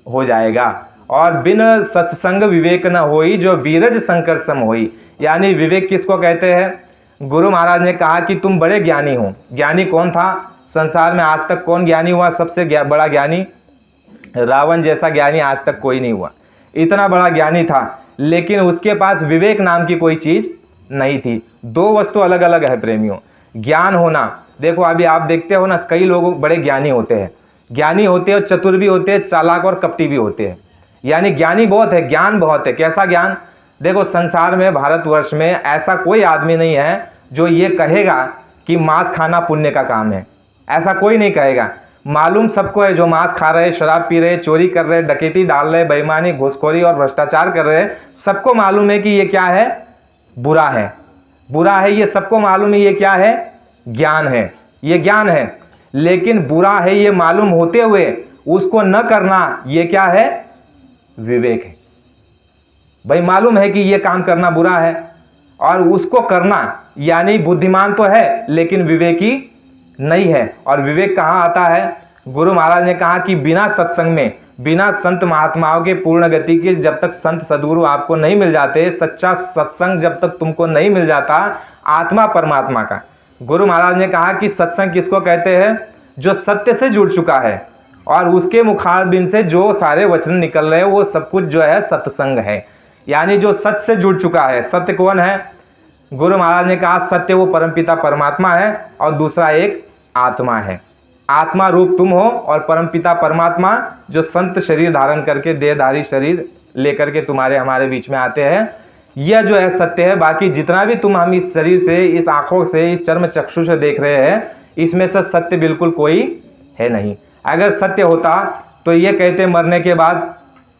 S1: हो जाएगा। और बिन सत्संग विवेक न होई, जो बीरज संकर सम होई। यानी विवेक किसको कहते हैं? गुरु महाराज ने कहा कि तुम बड़े ज्ञानी हो। ज्ञानी कौन था? संसार में आज तक कौन ज्ञानी हुआ? सबसे बड़ा ज्ञानी रावण जैसा ज्ञानी आज तक कोई नहीं हुआ। इतना बड़ा ज्ञानी था, लेकिन उसके पास विवेक नाम की कोई चीज नहीं थी। दो वस्तु अलग अलग है प्रेमियों। ज्ञान होना, देखो अभी आप देखते हो ना, कई लोग बड़े ज्ञानी होते हैं, ज्ञानी होते हैं, चतुर भी होते हैं, चालाक और कपटी भी होते हैं। यानी ज्ञानी बहुत है, ज्ञान बहुत है। कैसा ज्ञान? देखो संसार में, भारतवर्ष में ऐसा कोई आदमी नहीं है जो ये कहेगा कि मांस खाना पुण्य का काम है। ऐसा कोई नहीं कहेगा। मालूम सबको है, जो मांस खा रहे, शराब पी रहे, चोरी कर रहे, डकैती डाल रहे, बेईमानी, घूसखोरी और भ्रष्टाचार कर रहे, सबको मालूम है कि ये क्या है? बुरा है, बुरा है। ये सबको मालूम है। ये क्या है? ज्ञान है, ये ज्ञान है। लेकिन बुरा है ये मालूम होते हुए उसको न करना, ये क्या है? विवेक है। भाई मालूम है कि ये काम करना बुरा है और उसको करना, यानी बुद्धिमान तो है लेकिन विवेकी नहीं है। और विवेक कहाँ आता है? गुरु महाराज ने कहा कि बिना सत्संग में, बिना संत महात्माओं के पूर्ण गति के, जब तक संत सदगुरु आपको नहीं मिल जाते, सच्चा सत्संग जब तक तुमको नहीं मिल जाता, आत्मा परमात्मा का। गुरु महाराज ने कहा कि सत्संग किसको कहते हैं? जो सत्य से जुड़ चुका है और उसके मुखारबिन से जो सारे वचन निकल रहे हैं वो सब कुछ जो है सत्संग है। यानी जो सत्य से जुड़ चुका है। सत्य कौन है? गुरु महाराज ने कहा सत्य वो परमपिता परमात्मा है और दूसरा एक आत्मा है। आत्मा रूप तुम हो और परमपिता परमात्मा जो संत शरीर धारण करके, देहधारी शरीर लेकर के तुम्हारे हमारे बीच में आते हैं, यह जो है सत्य है। बाकी जितना भी तुम हम इस शरीर से, इस आंखों से, इस चर्म चक्षु से देख रहे हैं, इसमें से सत्य बिल्कुल कोई है नहीं। अगर सत्य होता तो ये कहते मरने के बाद,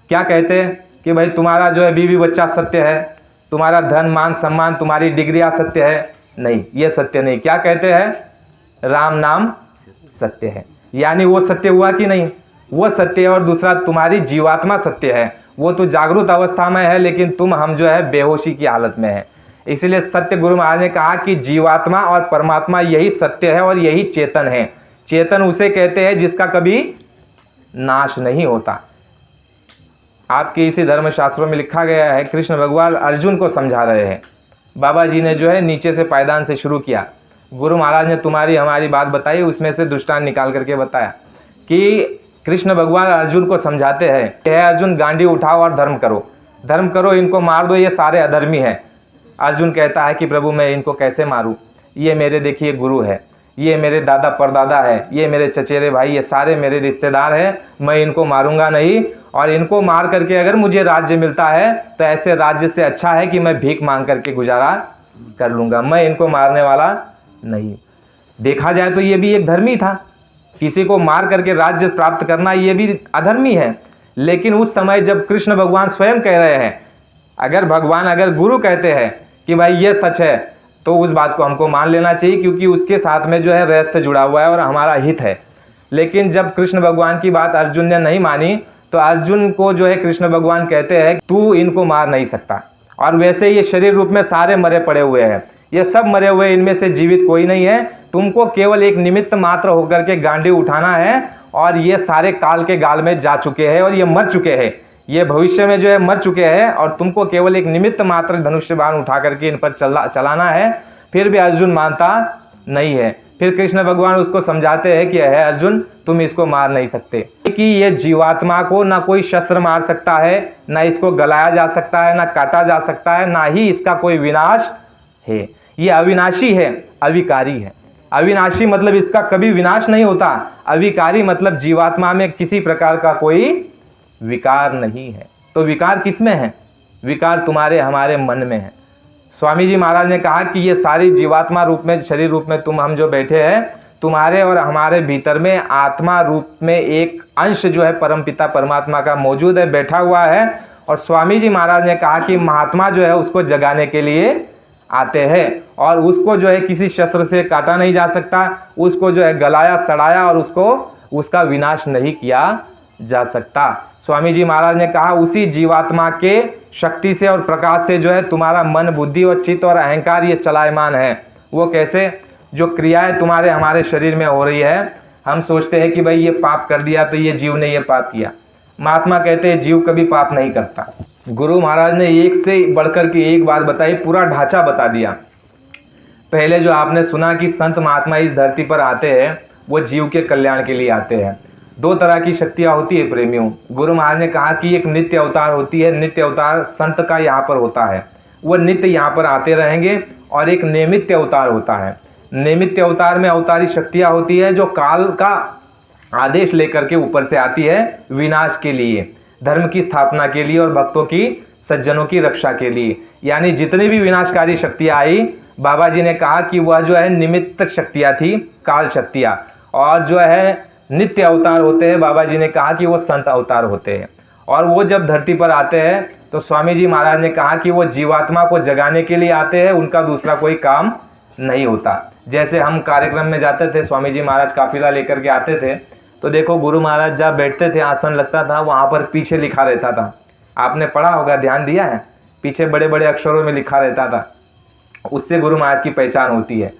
S1: क्या कहते कि भाई तुम्हारा जो है बीवी बच्चा सत्य है, तुम्हारा धन मान सम्मान, तुम्हारी डिग्रियां सत्य है। नहीं, ये सत्य नहीं। क्या कहते हैं? राम नाम सत्य है। यानी वो सत्य हुआ कि नहीं? वो सत्य है। और दूसरा तुम्हारी जीवात्मा सत्य है। वो तो जागृत अवस्था में है, लेकिन तुम हम जो है बेहोशी की हालत में है। इसलिए सत्य गुरु महाराज ने कहा कि जीवात्मा और परमात्मा यही सत्य है और यही चेतन है। चेतन उसे कहते हैं जिसका कभी नाश नहीं होता। आपके इसी धर्मशास्त्रों में लिखा गया है, कृष्ण भगवान अर्जुन को समझा रहे हैं। बाबा जी ने जो है नीचे से पायदान से शुरू किया। गुरु महाराज ने तुम्हारी हमारी बात बताई, उसमें से दृष्टांत निकाल करके बताया कि कृष्ण भगवान अर्जुन को समझाते हैं, हे अर्जुन गांडी उठाओ और धर्म करो, धर्म करो, इनको मार दो, ये सारे अधर्मी हैं। अर्जुन कहता है कि प्रभु मैं इनको कैसे मारूं? ये मेरे देखिए गुरु है, ये मेरे दादा परदादा है, ये मेरे चचेरे भाई, ये सारे मेरे रिश्तेदार हैं, मैं इनको मारूंगा नहीं। और इनको मार करके अगर मुझे राज्य मिलता है तो ऐसे राज्य से अच्छा है कि मैं भीख मांग करके गुजारा कर लूँगा, मैं इनको मारने वाला नहीं। देखा जाए तो ये भी एक धर्मी था। किसी को मार करके राज्य प्राप्त करना ये भी अधर्मी है। लेकिन उस समय जब कृष्ण भगवान स्वयं कह रहे हैं, अगर भगवान, अगर गुरु कहते हैं कि भाई ये सच है, तो उस बात को हमको मान लेना चाहिए, क्योंकि उसके साथ में जो है रहस्य जुड़ा हुआ है और हमारा हित है। लेकिन जब कृष्ण भगवान की बात अर्जुन ने नहीं मानी तो अर्जुन को जो है कृष्ण भगवान कहते हैं तू इनको मार नहीं सकता। और वैसे ये शरीर रूप में सारे मरे पड़े हुए हैं, ये सब मरे हुए, इनमें से जीवित कोई नहीं है। तुमको केवल एक निमित्त मात्र होकर के गांडी उठाना है और ये सारे काल के गाल में जा चुके हैं और ये मर चुके हैं, ये भविष्य में जो है मर चुके हैं और तुमको केवल एक निमित्त मात्र धनुष्य बाण उठा करके इन पर चलाना है। फिर भी अर्जुन मानता नहीं है। फिर कृष्ण भगवान उसको समझाते हैं कि है अर्जुन, तुम इसको मार नहीं सकते, कि ये जीवात्मा को ना कोई शस्त्र मार सकता है, ना इसको गलाया जा सकता है, ना काटा जा सकता है, ना ही इसका कोई विनाश है। ये अविनाशी है, अविकारी है। अविनाशी मतलब इसका कभी विनाश नहीं होता, अविकारी मतलब जीवात्मा में किसी प्रकार का कोई विकार नहीं है। तो विकार किसमें है? विकार तुम्हारे हमारे मन में है। स्वामी जी महाराज ने कहा कि ये सारी जीवात्मा रूप में, शरीर रूप में हम जो बैठे हैं, तुम्हारे और हमारे भीतर में आत्मा रूप में एक अंश जो है परमपिता परमात्मा का मौजूद है, बैठा हुआ है। और स्वामी जी महाराज ने कहा कि महात्मा जो है उसको जगाने के लिए आते हैं और उसको जो है किसी शस्त्र से काटा नहीं जा सकता, उसको जो है गलाया सड़ाया और उसको उसका विनाश नहीं किया जा सकता। स्वामी जी महाराज ने कहा उसी जीवात्मा के शक्ति से और प्रकाश से जो है तुम्हारा मन, बुद्धि और चित्त और अहंकार ये चलायमान है। वो कैसे? जो क्रियाएं तुम्हारे हमारे शरीर में हो रही है, हम सोचते हैं कि भाई ये पाप कर दिया तो ये जीव ने ये पाप किया। महात्मा कहते हैं जीव कभी पाप नहीं करता। गुरु महाराज ने एक से बढ़कर के एक बात बताई, पूरा ढांचा बता दिया। पहले जो आपने सुना कि संत महात्मा इस धरती पर आते हैं वो जीव के कल्याण के लिए आते हैं। दो तरह की शक्तियाँ होती है प्रेमियों। गुरु महाराज ने कहा कि एक नित्य अवतार होती है, नित्य अवतार संत का यहाँ पर होता है, वो नित्य यहाँ पर आते रहेंगे। और एक नैमित्य अवतार होता है। नैमित्य अवतार में अवतारी शक्तियाँ होती है जो काल का आदेश लेकर के ऊपर से आती है विनाश के लिए, धर्म की स्थापना के लिए और भक्तों की, सज्जनों की रक्षा के लिए। यानी जितनी भी विनाशकारी शक्तियाँ आई, बाबा जी ने कहा कि वह जो है निमित्त शक्तियाँ थी, काल शक्तियाँ। और जो है नित्य अवतार होते हैं, बाबा जी ने कहा कि वो संत अवतार होते हैं। और वो जब धरती पर आते हैं तो स्वामी जी महाराज ने कहा कि वो जीवात्मा को जगाने के लिए आते हैं, उनका दूसरा कोई काम नहीं होता। जैसे हम कार्यक्रम में जाते थे, स्वामी जी महाराज काफिला लेकर के आते थे, तो देखो गुरु महाराज जब बैठते थे, आसन लगता था, वहाँ पर पीछे लिखा रहता था। आपने पढ़ा होगा, ध्यान दिया है, पीछे बड़े बड़े अक्षरों में लिखा रहता था, उससे गुरु महाराज की पहचान होती है।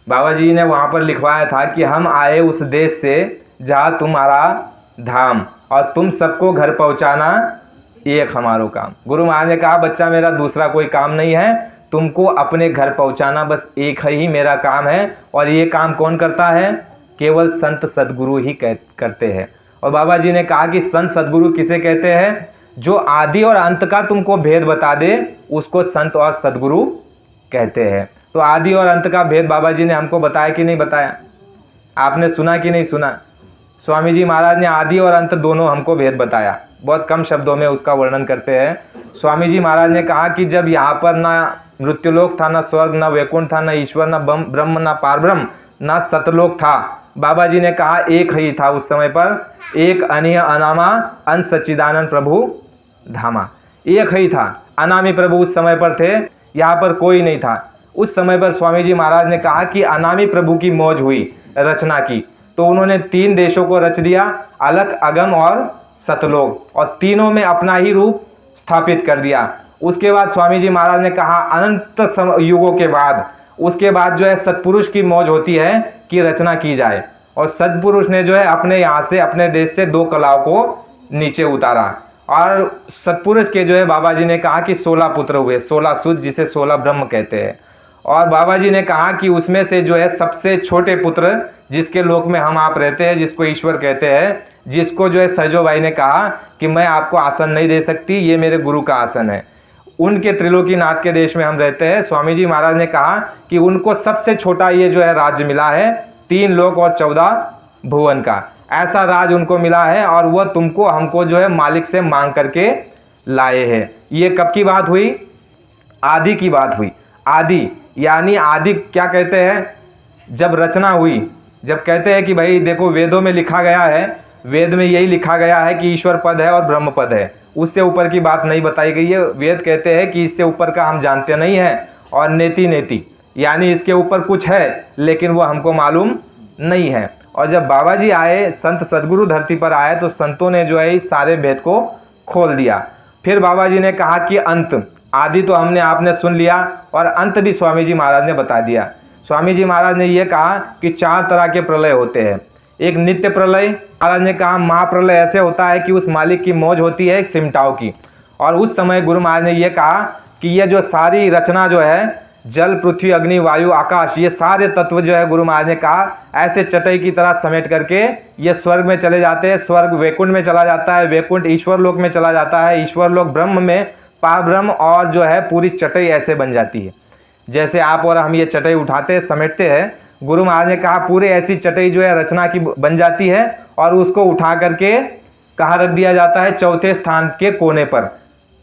S1: बाबा जी ने वहाँ पर लिखवाया था कि हम आए उस देश से जहाँ तुम्हारा धाम, और तुम सबको घर पहुँचाना एक हमारो काम। गुरु महाराज ने कहा बच्चा मेरा दूसरा कोई काम नहीं है, तुमको अपने घर पहुँचाना बस एक ही मेरा काम है। और ये काम कौन करता है? केवल संत सद्गुरु ही करते हैं। और बाबा जी ने कहा कि संत सद्गुरु किसे कहते हैं? जो आदि और अंत का तुमको भेद बता दे उसको संत और सद्गुरु कहते हैं। तो आदि और अंत का भेद बाबा जी ने हमको बताया कि नहीं बताया? आपने सुना कि नहीं सुना? स्वामी जी महाराज ने आदि और अंत दोनों हमको भेद बताया, बहुत कम शब्दों में उसका वर्णन करते हैं। स्वामी जी महाराज ने कहा कि जब यहाँ पर ना मृत्युलोक था, ना स्वर्ग, ना वैकुंठ था, ना ईश्वर, ना ब्रह्म, ना पारब्रह्म, ना सतलोक था। बाबा जी ने कहा एक ही था उस समय पर, एक अनिय अनामा अन सच्चिदानंद प्रभु धामा। एक ही था, अनामी प्रभु उस समय पर थे, यहाँ पर कोई नहीं था। उस समय पर स्वामी जी महाराज ने कहा कि अनामी प्रभु की मौज हुई रचना की, तो उन्होंने 3 देशों को रच दिया, अलख, अगम और सतलोक, और तीनों में अपना ही रूप स्थापित कर दिया। उसके बाद स्वामी जी महाराज ने कहा अनंत युगों के बाद, उसके बाद जो है सत्पुरुष की मौज होती है कि रचना की जाए। और सत्पुरुष ने जो है अपने यहाँ से, अपने देश से 2 कलाओं को नीचे उतारा। और सत्पुरुष के जो है बाबा जी ने कहा कि 16 पुत्र हुए, 16 सुध, जिसे 16 ब्रह्म कहते हैं। और बाबा जी ने कहा कि उसमें से जो है सबसे छोटे पुत्र, जिसके लोक में हम आप रहते हैं, जिसको ईश्वर कहते हैं, जिसको जो है सहजो भाई ने कहा कि मैं आपको आसन नहीं दे सकती, ये मेरे गुरु का आसन है, उनके त्रिलोकीनाथ के देश में हम रहते हैं। स्वामी जी महाराज ने कहा कि उनको सबसे छोटा ये जो है राज्य मिला है, 3 लोक और 14 भुवन का, ऐसा राज उनको मिला है। और वह तुमको हमको जो है मालिक से मांग करके लाए हैं। ये कब की बात हुई? आदि की बात हुई। आदि यानी आदि क्या कहते हैं? जब रचना हुई, जब कहते हैं कि भाई देखो वेदों में लिखा गया है, वेद में यही लिखा गया है कि ईश्वर पद है और ब्रह्म पद है, उससे ऊपर की बात नहीं बताई गई है। वेद कहते हैं कि इससे ऊपर का हम जानते नहीं हैं। और नेति नेति यानी इसके ऊपर कुछ है लेकिन वो हमको मालूम नहीं है। और जब बाबा जी आए, संत सदगुरु धरती पर आए, तो संतों ने जो है इस सारे भेद को खोल दिया। फिर बाबा जी ने कहा कि अंत, आदि तो हमने आपने सुन लिया और अंत भी स्वामी जी महाराज ने बता दिया। स्वामी जी महाराज ने यह कहा कि 4 तरह के प्रलय होते हैं। एक नित्य प्रलय, महाराज ने कहा महाप्रलय ऐसे होता है कि उस मालिक की मौज होती है सिमटाओ की। और उस समय गुरु महाराज ने यह कहा कि यह जो सारी रचना जो है, जल पृथ्वी अग्नि वायु आकाश, ये सारे तत्व जो है गुरु महाराज ने कहा ऐसे चटई की तरह समेट करके ये स्वर्ग में चले जाते हैं। स्वर्ग वैकुंठ में चला जाता है, वैकुंठ ईश्वर लोक में चला जाता है, ईश्वर लोक ब्रह्म में पार ब्रह्म, और जो है पूरी चटई ऐसे बन जाती है। जैसे आप और हम ये चटई उठाते हैं, समेटते हैं, गुरु महाराज ने कहा पूरे ऐसी चटई जो है रचना की बन जाती है और उसको उठा करके कहाँ रख दिया जाता है, चौथे स्थान के कोने पर।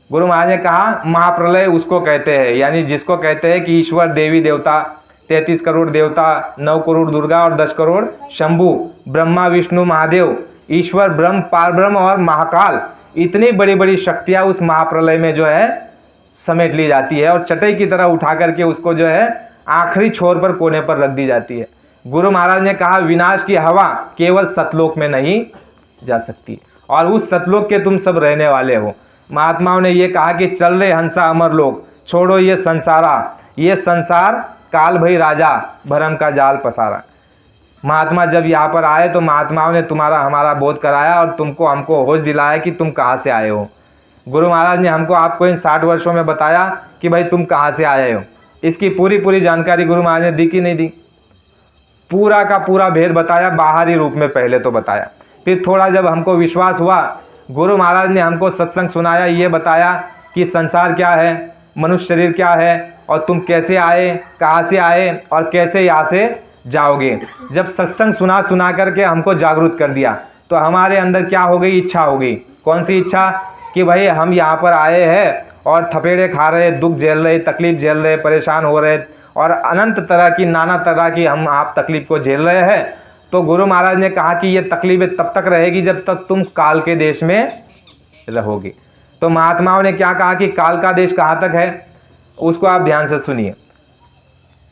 S1: गुरु महाराज ने कहा महाप्रलय उसको कहते हैं, यानी जिसको कहते हैं कि ईश्वर देवी देवता 33 करोड़ देवता, 9 करोड़ दुर्गा और 10 करोड़ शंभु, ब्रह्मा विष्णु महादेव, ईश्वर ब्रह्म पार ब्रह्म और महाकाल, इतनी बड़ी बड़ी शक्तियाँ उस महाप्रलय में जो है समेट ली जाती है और चटई की तरह उठा करके उसको जो है आखिरी छोर पर कोने पर रख दी जाती है। गुरु महाराज ने कहा विनाश की हवा केवल सतलोक में नहीं जा सकती और उस सतलोक के तुम सब रहने वाले हो। महात्माओं ने यह कहा कि चल रहे हंसा अमर लोग, छोड़ो ये संसारा, ये संसार काल भई राजा, भरम का जाल पसारा। महात्मा जब यहाँ पर आए तो महात्माओं ने तुम्हारा हमारा बोध कराया और तुमको हमको होश दिलाया कि तुम कहाँ से आए हो। गुरु महाराज ने हमको आपको इन 60 वर्षों में बताया कि भाई तुम कहाँ से आए हो। इसकी पूरी जानकारी गुरु महाराज ने दी कि नहीं दी? पूरा का पूरा भेद बताया, बाहरी रूप में पहले तो बताया। फिर थोड़ा जब हमको विश्वास हुआ, गुरु महाराज ने हमको सत्संग सुनाया, ये बताया कि संसार क्या है, मनुष्य शरीर क्या है और तुम कैसे आए, कहाँ से आए और कैसे यहाँ से जाओगे। जब सत्संग सुना करके हमको जागरूक कर दिया तो हमारे अंदर क्या हो गई, इच्छा हो गई। कौन सी इच्छा? कि भाई हम यहाँ पर आए हैं और थपेड़े खा रहे, दुख झेल रहे, तकलीफ झेल रहे, परेशान हो रहे और अनंत तरह की नाना तरह की हम आप तकलीफ को झेल रहे हैं। तो गुरु महाराज ने कहा कि ये तकलीफें तब तक रहेगी जब तक तुम काल के देश में रहोगे। तो महात्माओं ने क्या कहा कि काल का देश कहाँ तक है, उसको आप ध्यान से सुनिए।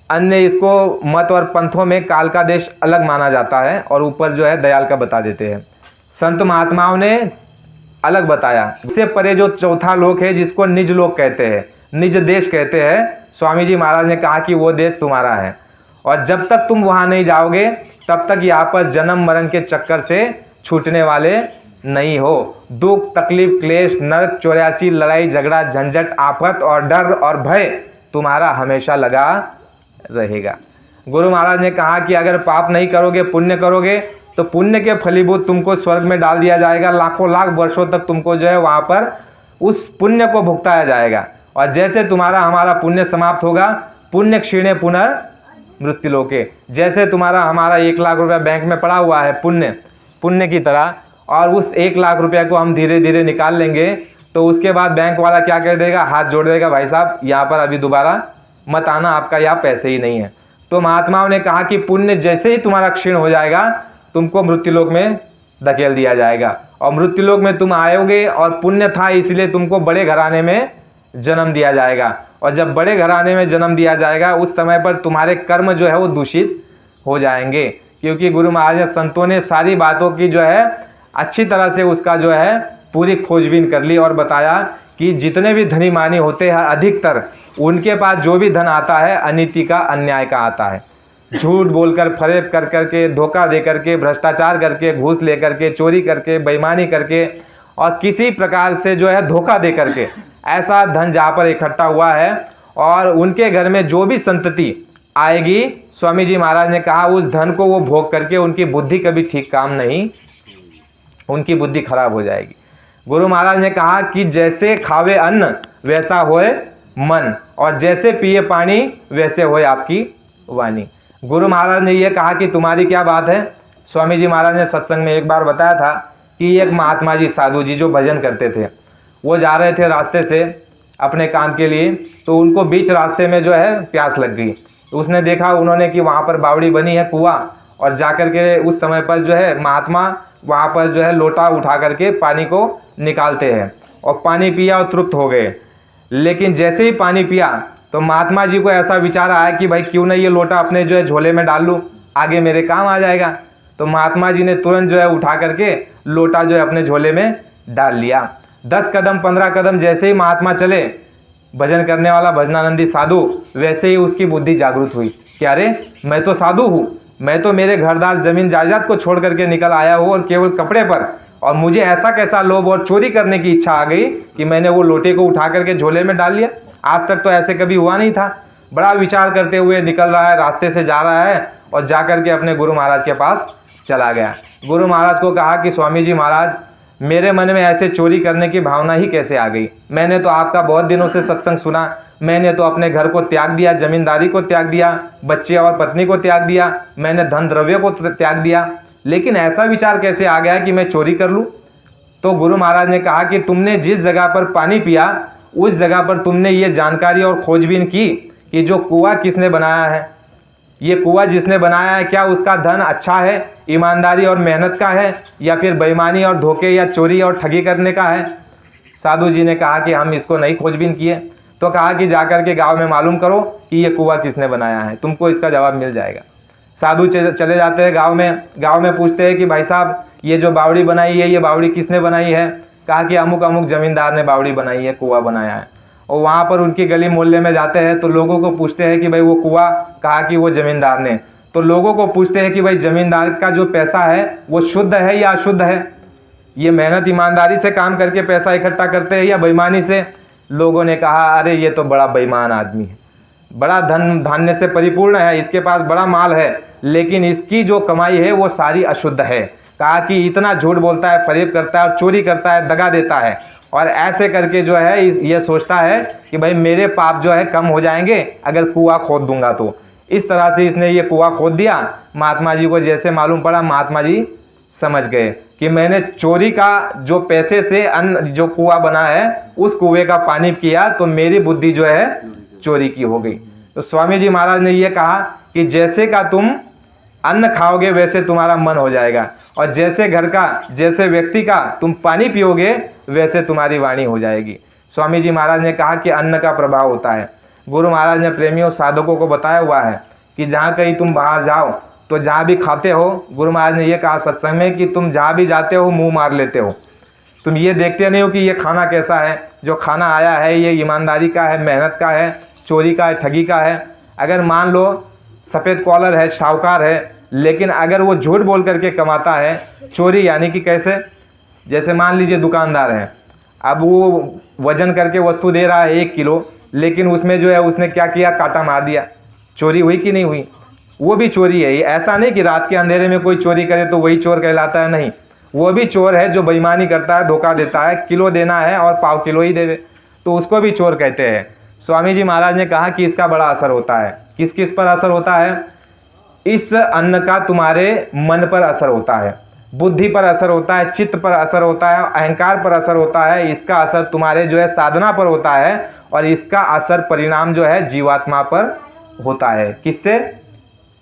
S1: अन्य इसको मत और पंथों में काल का देश अलग माना जाता है और ऊपर जो है दयाल का बता देते हैं। संत महात्माओं ने अलग बताया। इससे परे जो चौथा लोक है जिसको निज लोक कहते हैं, निज देश कहते हैं, स्वामी जी महाराज ने कहा कि वो देश तुम्हारा है और जब तक तुम वहाँ नहीं जाओगे तब तक यहाँ पर जन्म मरण के चक्कर से छूटने वाले नहीं हो। दुख तकलीफ क्लेश नरक 84 लड़ाई झगड़ा झंझट आफत और डर और भय तुम्हारा हमेशा लगा रहेगा। गुरु महाराज ने कहा कि अगर पाप नहीं करोगे, पुण्य करोगे तो पुण्य के फलीभूत तुमको स्वर्ग में डाल दिया जाएगा। लाखों लाख वर्षों तक तुमको जो है वहाँ पर उस पुण्य को भुगताया जाएगा और जैसे तुम्हारा हमारा पुण्य समाप्त होगा, पुण्य क्षीणे पुनर्मृत्यु लोके, जैसे तुम्हारा हमारा 1 लाख रुपया बैंक में पड़ा हुआ है पुण्य की तरह, और उस 1 लाख रुपया को हम धीरे धीरे निकाल लेंगे तो उसके बाद बैंक वाला क्या कह देगा, हाथ जोड़ देगा, भाई साहब यहाँ पर अभी दोबारा मत आना, आपका यहाँ पैसे ही नहीं है। तो महात्माओं ने कहा कि पुण्य जैसे ही तुम्हारा क्षीण हो जाएगा तुमको मृत्युलोक में धकेल दिया जाएगा और मृत्युलोक में तुम आयोगे और पुण्य था इसलिए तुमको बड़े घराने में जन्म दिया जाएगा और जब बड़े घराने में जन्म दिया जाएगा उस समय पर तुम्हारे कर्म जो है वो दूषित हो जाएंगे, क्योंकि गुरु महाराज संतों ने सारी बातों की जो है अच्छी तरह से उसका जो है पूरी खोजबीन कर ली और बताया कि जितने भी धनी मानी होते हैं अधिकतर उनके पास जो भी धन आता है अनीति का अन्याय का आता है। झूठ बोलकर फरेब कर करके धोखा दे करके भ्रष्टाचार करके घूस ले करके चोरी करके बेईमानी करके और किसी प्रकार से जो है धोखा दे करके ऐसा धन जहाँ पर इकट्ठा हुआ है और उनके घर में जो भी संतति आएगी, स्वामी जी महाराज ने कहा उस धन को वो भोग करके उनकी बुद्धि कभी ठीक काम नहीं, उनकी बुद्धि खराब हो जाएगी। गुरु महाराज ने कहा कि जैसे खावे अन्न वैसा होए मन और जैसे पिए पानी वैसे होए आपकी वाणी। गुरु महाराज ने यह कहा कि तुम्हारी क्या बात है। स्वामी जी महाराज ने सत्संग में एक बार बताया था कि एक महात्मा जी साधु जी जो भजन करते थे वो जा रहे थे रास्ते से अपने काम के लिए, तो उनको बीच रास्ते में जो है प्यास लग गई। तो उसने देखा उन्होंने कि वहाँ पर बावड़ी बनी है कुआं, और जाकर के उस समय पर जो है महात्मा वहाँ पर जो है लोटा उठा करके पानी को निकालते हैं और पानी पिया और तृप्त हो गए। लेकिन जैसे ही पानी पिया तो महात्मा जी को ऐसा विचार आया कि भाई क्यों ना ये लोटा अपने जो है झोले में डाल लूँ, आगे मेरे काम आ जाएगा। तो महात्मा जी ने तुरंत जो है उठा करके लोटा जो है अपने झोले में डाल लिया। 10 कदम 15 कदम जैसे ही महात्मा चले, भजन करने वाला भजनानंदी साधु, वैसे ही उसकी बुद्धि जागृत हुई कि अरे मैं तो साधु हूँ, मैं तो मेरे घरदार जमीन जायदाद को छोड़ करके निकल आया हूँ और केवल कपड़े पर, और मुझे ऐसा कैसा लोभ और चोरी करने की इच्छा आ गई कि मैंने वो लोटे को उठा करके झोले में डाल लिया। आज तक तो ऐसे कभी हुआ नहीं था। बड़ा विचार करते हुए निकल रहा है, रास्ते से जा रहा है और जा करके अपने गुरु महाराज के पास चला गया। गुरु महाराज को कहा कि स्वामी जी महाराज, मेरे मन में ऐसे चोरी करने की भावना ही कैसे आ गई? मैंने तो आपका बहुत दिनों से सत्संग सुना, मैंने तो अपने घर को त्याग दिया, जमींदारी को त्याग दिया, बच्चे और पत्नी को त्याग दिया, मैंने धन द्रव्य को त्याग दिया, लेकिन ऐसा विचार कैसे आ गया कि मैं चोरी कर लूं? तो गुरु महाराज ने कहा कि तुमने जिस जगह पर पानी पिया उस जगह पर तुमने ये जानकारी और खोजबीन की कि जो कुआं किसने बनाया है, ये कुआं जिसने बनाया है, क्या उसका धन अच्छा है, ईमानदारी और मेहनत का है, या फिर बेईमानी और धोखे या चोरी और ठगी करने का है? साधु जी ने कहा कि हम इसको नहीं खोजबीन किए। तो कहा कि जाकर के गांव में मालूम करो कि ये कुआं किसने बनाया है, तुमको इसका जवाब मिल जाएगा। साधु चले जाते हैं गांव में पूछते हैं कि भाई साहब, ये जो बावड़ी बनाई है, ये बावड़ी किसने बनाई है? कहा कि अमुक अमुक जमींदार ने बावड़ी बनाई है, कुआं बनाया है। और वहाँ पर उनकी गली मोहल्ले में जाते हैं तो लोगों को पूछते हैं कि भाई वो कुआं, कहा कि वो जमींदार ने। तो लोगों को पूछते हैं कि भाई जमींदार का जो पैसा है वो शुद्ध है या अशुद्ध है? ये मेहनत ईमानदारी से काम करके पैसा इकट्ठा करते हैं या बेईमानी से? लोगों ने कहा अरे ये तो बड़ा बेईमान आदमी है, बड़ा धन धान्य से परिपूर्ण है, इसके पास बड़ा माल है, लेकिन इसकी जो कमाई है वो सारी अशुद्ध है। कहा कि इतना झूठ बोलता है, फरेब करता है, चोरी करता है, दगा देता है, और ऐसे करके जो है ये सोचता है कि भाई मेरे पाप जो है कम हो जाएंगे अगर कुआं खोद दूंगा तो। इस तरह से इसने ये कुआं खोद दिया। महात्मा जी को जैसे मालूम पड़ा, महात्मा जी समझ गए कि मैंने चोरी का जो पैसे से अन्न जो कुआं बना है उस कुएं का पानी किया तो मेरी बुद्धि जो है चोरी की हो गई। तो स्वामी जी महाराज ने ये कहा कि जैसे का तुम अन्न खाओगे वैसे तुम्हारा मन हो जाएगा, और जैसे घर का, जैसे व्यक्ति का तुम पानी पियोगे वैसे तुम्हारी वाणी हो जाएगी। स्वामी जी महाराज ने कहा कि अन्न का प्रभाव होता है। गुरु महाराज ने प्रेमियों साधकों को बताया हुआ है कि जहाँ कहीं तुम बाहर जाओ तो जहाँ भी खाते हो, गुरु महाराज ने यह कहा सत्संग में कि तुम जहाँ भी जाते हो मुंह मार लेते हो। तुम ये देखते नहीं हो कि ये खाना कैसा है, जो खाना आया है ये ईमानदारी का है, मेहनत का है, चोरी का है, ठगी का है। अगर मान लो सफ़ेद कॉलर है, शाहूकार है, लेकिन अगर वो झूठ बोल करके कमाता है, चोरी यानी कि कैसे? जैसे मान लीजिए दुकानदार है, अब वो वजन करके वस्तु दे रहा है 1 किलो, लेकिन उसमें जो है उसने क्या किया, कांटा मार दिया। चोरी हुई कि नहीं हुई? वो भी चोरी है। ऐसा नहीं कि रात के अंधेरे में कोई चोरी करे तो वही चोर कहलाता है, नहीं, वो भी चोर है जो बेईमानी करता है, धोखा देता है, किलो देना है और पाव किलो ही देवे तो उसको भी चोर कहते हैं। स्वामी जी महाराज ने कहा कि इसका बड़ा असर होता है। किस किस पर असर होता है? इस अन्न का तुम्हारे मन पर असर होता है, बुद्धि पर असर होता है, चित्त पर असर होता है, अहंकार पर असर होता है। इसका असर तुम्हारे जो है साधना पर होता है, और इसका असर परिणाम जो है जीवात्मा पर होता है। किससे?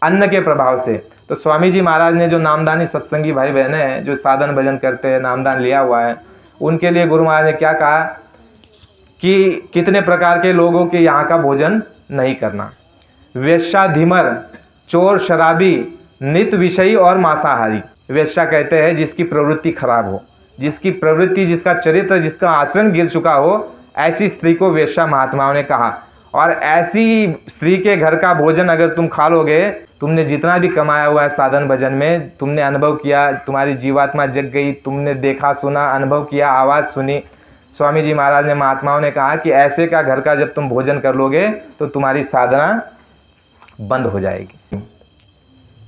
S1: अन्न के प्रभाव से। तो स्वामी जी महाराज ने जो नामदानी सत्संगी भाई बहने हैं जो साधन भजन करते हैं, नामदान लिया हुआ है, उनके लिए गुरु महाराज ने क्या कहा कि कितने प्रकार के लोगों के यहाँ का भोजन नहीं करना। वेश्या, धीमर, चोर, शराबी, नित विषयी और मांसाहारी। वेश्या कहते हैं जिसकी प्रवृत्ति खराब हो, जिसकी प्रवृत्ति, जिसका चरित्र, जिसका आचरण गिर चुका हो, ऐसी स्त्री को वेश्या महात्माओं ने कहा। और ऐसी स्त्री के घर का भोजन अगर तुम खा लोगे, तुमने जितना भी कमाया हुआ है साधन भजन में, तुमने अनुभव किया, तुम्हारी जीवात्मा जग गई, तुमने देखा, सुना, अनुभव किया, आवाज़ सुनी। स्वामी जी महाराज ने, महात्माओं ने कहा कि ऐसे का घर का जब तुम भोजन कर लोगे तो तुम्हारी साधना बंद हो जाएगी।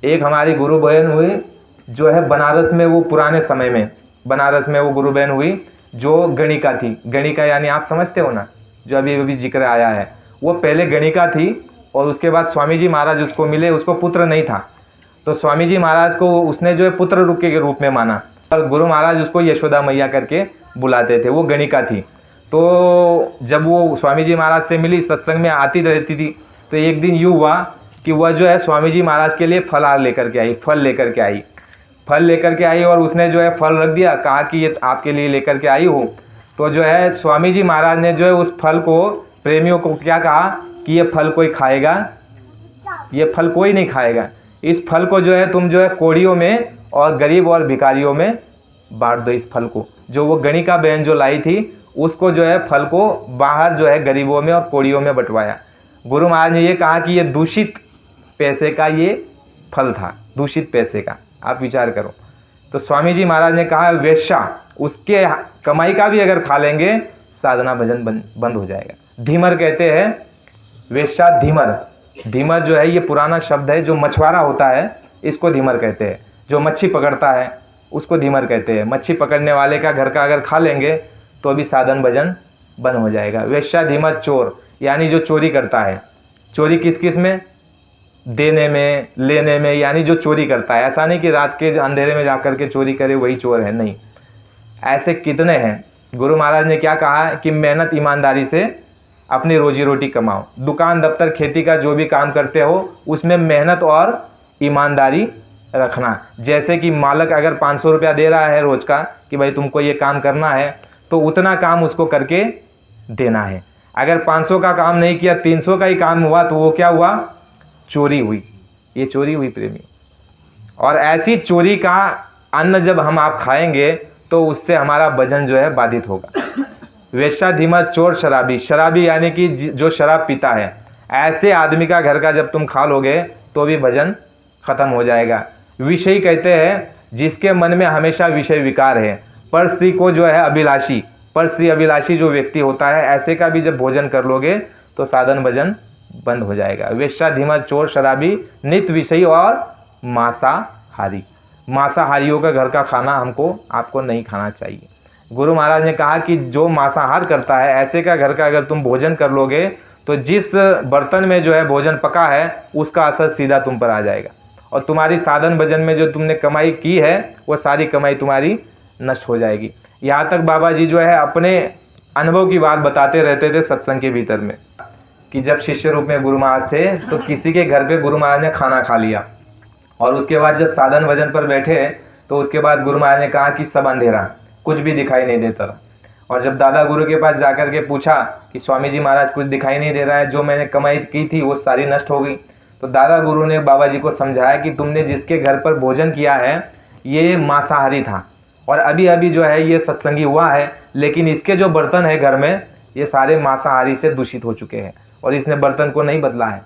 S1: एक हमारी गुरु बहन हुई जो है बनारस में, वो पुराने समय में बनारस में वो गुरु बहन हुई जो गणिका थी। गणिका यानी आप समझते हो ना, जो अभी अभी जिक्र आया है, वो पहले गणिका थी और उसके बाद स्वामी जी महाराज उसको मिले। उसको पुत्र नहीं था तो स्वामी जी महाराज को उसने जो है पुत्र के रूप में माना, और गुरु महाराज उसको यशोदा मैया करके बुलाते थे। वो गणिका थी। तो जब वो स्वामी जी महाराज से मिली, सत्संग में आती रहती थी, तो एक दिन यूँ हुआ कि वह जो है स्वामी जी महाराज के लिए फलाहार लेकर के आई, फल लेकर के आई और उसने जो है फल रख दिया। कहा कि ये आपके लिए लेकर के आई हूँ। तो जो है स्वामी जी महाराज ने जो है उस फल को, प्रेमियों को क्या कहा कि ये फल कोई खाएगा? ये फल कोई नहीं खाएगा। इस फल को जो है तुम जो है कोड़ियों में और गरीब और भिखारियों में बांट दो इस फल को। जो वो गणिका बहन जो लाई थी उसको जो है फल को बाहर जो है गरीबों में और कोड़ियों में बंटवाया। गुरु महाराज ने ये कहा कि ये दूषित पैसे का ये फल था, दूषित पैसे का। आप विचार करो। तो स्वामी जी महाराज ने कहा वेश्या उसके कमाई का भी अगर खा लेंगे साधना भजन बंद हो जाएगा। धीमर कहते हैं, वेश्या धीमर। धीमर जो है ये पुराना शब्द है, जो मछुआरा होता है इसको धीमर कहते हैं। जो मच्छी पकड़ता है उसको धीमर कहते हैं। मच्छी पकड़ने वाले का घर का अगर खा लेंगे तो भी साधन भजन बंद हो जाएगा। वेश्या धीमर चोर, यानी जो चोरी करता है। चोरी किस किस में? देने में, लेने में, यानी जो चोरी करता है। ऐसा नहीं कि रात के अंधेरे में जाकर के चोरी करे वही चोर है, नहीं। ऐसे कितने हैं। गुरु महाराज ने क्या कहा कि मेहनत ईमानदारी से अपनी रोजी रोटी कमाओ। दुकान दफ्तर खेती का जो भी काम करते हो उसमें मेहनत और ईमानदारी रखना। जैसे कि मालिक अगर 500 रुपया दे रहा है रोज का कि भाई तुमको ये काम करना है, तो उतना काम उसको करके देना है। अगर 500 का काम नहीं किया, 300 का ही काम हुआ, तो वो क्या हुआ? चोरी हुई। ये चोरी हुई प्रेमी। और ऐसी चोरी का अन्न जब हम आप खाएंगे तो उससे हमारा भजन जो है बाधित होगा। वेश्या धीमर चोर शराबी। शराबी यानी कि जो शराब पीता है, ऐसे आदमी का घर का जब तुम खा लोगे तो भी भजन खत्म हो जाएगा। विषयी कहते हैं जिसके मन में हमेशा विषय विकार है। पर स्त्री को जो है अभिलाषी, पर स्त्री अभिलाषी जो व्यक्ति होता है, ऐसे का भी जब भोजन कर लोगे तो साधन भजन बंद हो जाएगा। वेश्या धीमर चोर शराबी नित्य विषयी और मांसाहारी। मांसाहारियों का घर का खाना हमको आपको नहीं खाना चाहिए। गुरु महाराज ने कहा कि जो मांसाहार करता है ऐसे का घर का अगर तुम भोजन कर लोगे तो जिस बर्तन में जो है भोजन पका है उसका असर सीधा तुम पर आ जाएगा, और तुम्हारी साधन भजन में जो तुमने कमाई की है वो सारी कमाई तुम्हारी नष्ट हो जाएगी। यहाँ तक बाबा जी जो है अपने अनुभव की बात बताते रहते थे सत्संग के भीतर में, कि जब शिष्य रूप में गुरु महाराज थे तो किसी के घर पे गुरु महाराज ने खाना खा लिया, और उसके बाद जब साधन भजन पर बैठे तो उसके बाद गुरु महाराज ने कहा कि सब अंधेरा, कुछ भी दिखाई नहीं देता। और जब दादा गुरु के पास जाकर के पूछा कि स्वामी जी महाराज कुछ दिखाई नहीं दे रहा है, जो मैंने कमाई की थी वो सारी नष्ट हो गई। तो दादा गुरु ने बाबा जी को समझाया कि तुमने जिसके घर पर भोजन किया है ये मांसाहारी था, और अभी अभी जो है ये सत्संगी हुआ है, लेकिन इसके जो बर्तन है घर में ये सारे मांसाहारी से दूषित हो चुके हैं, और इसने बर्तन को नहीं बदला है।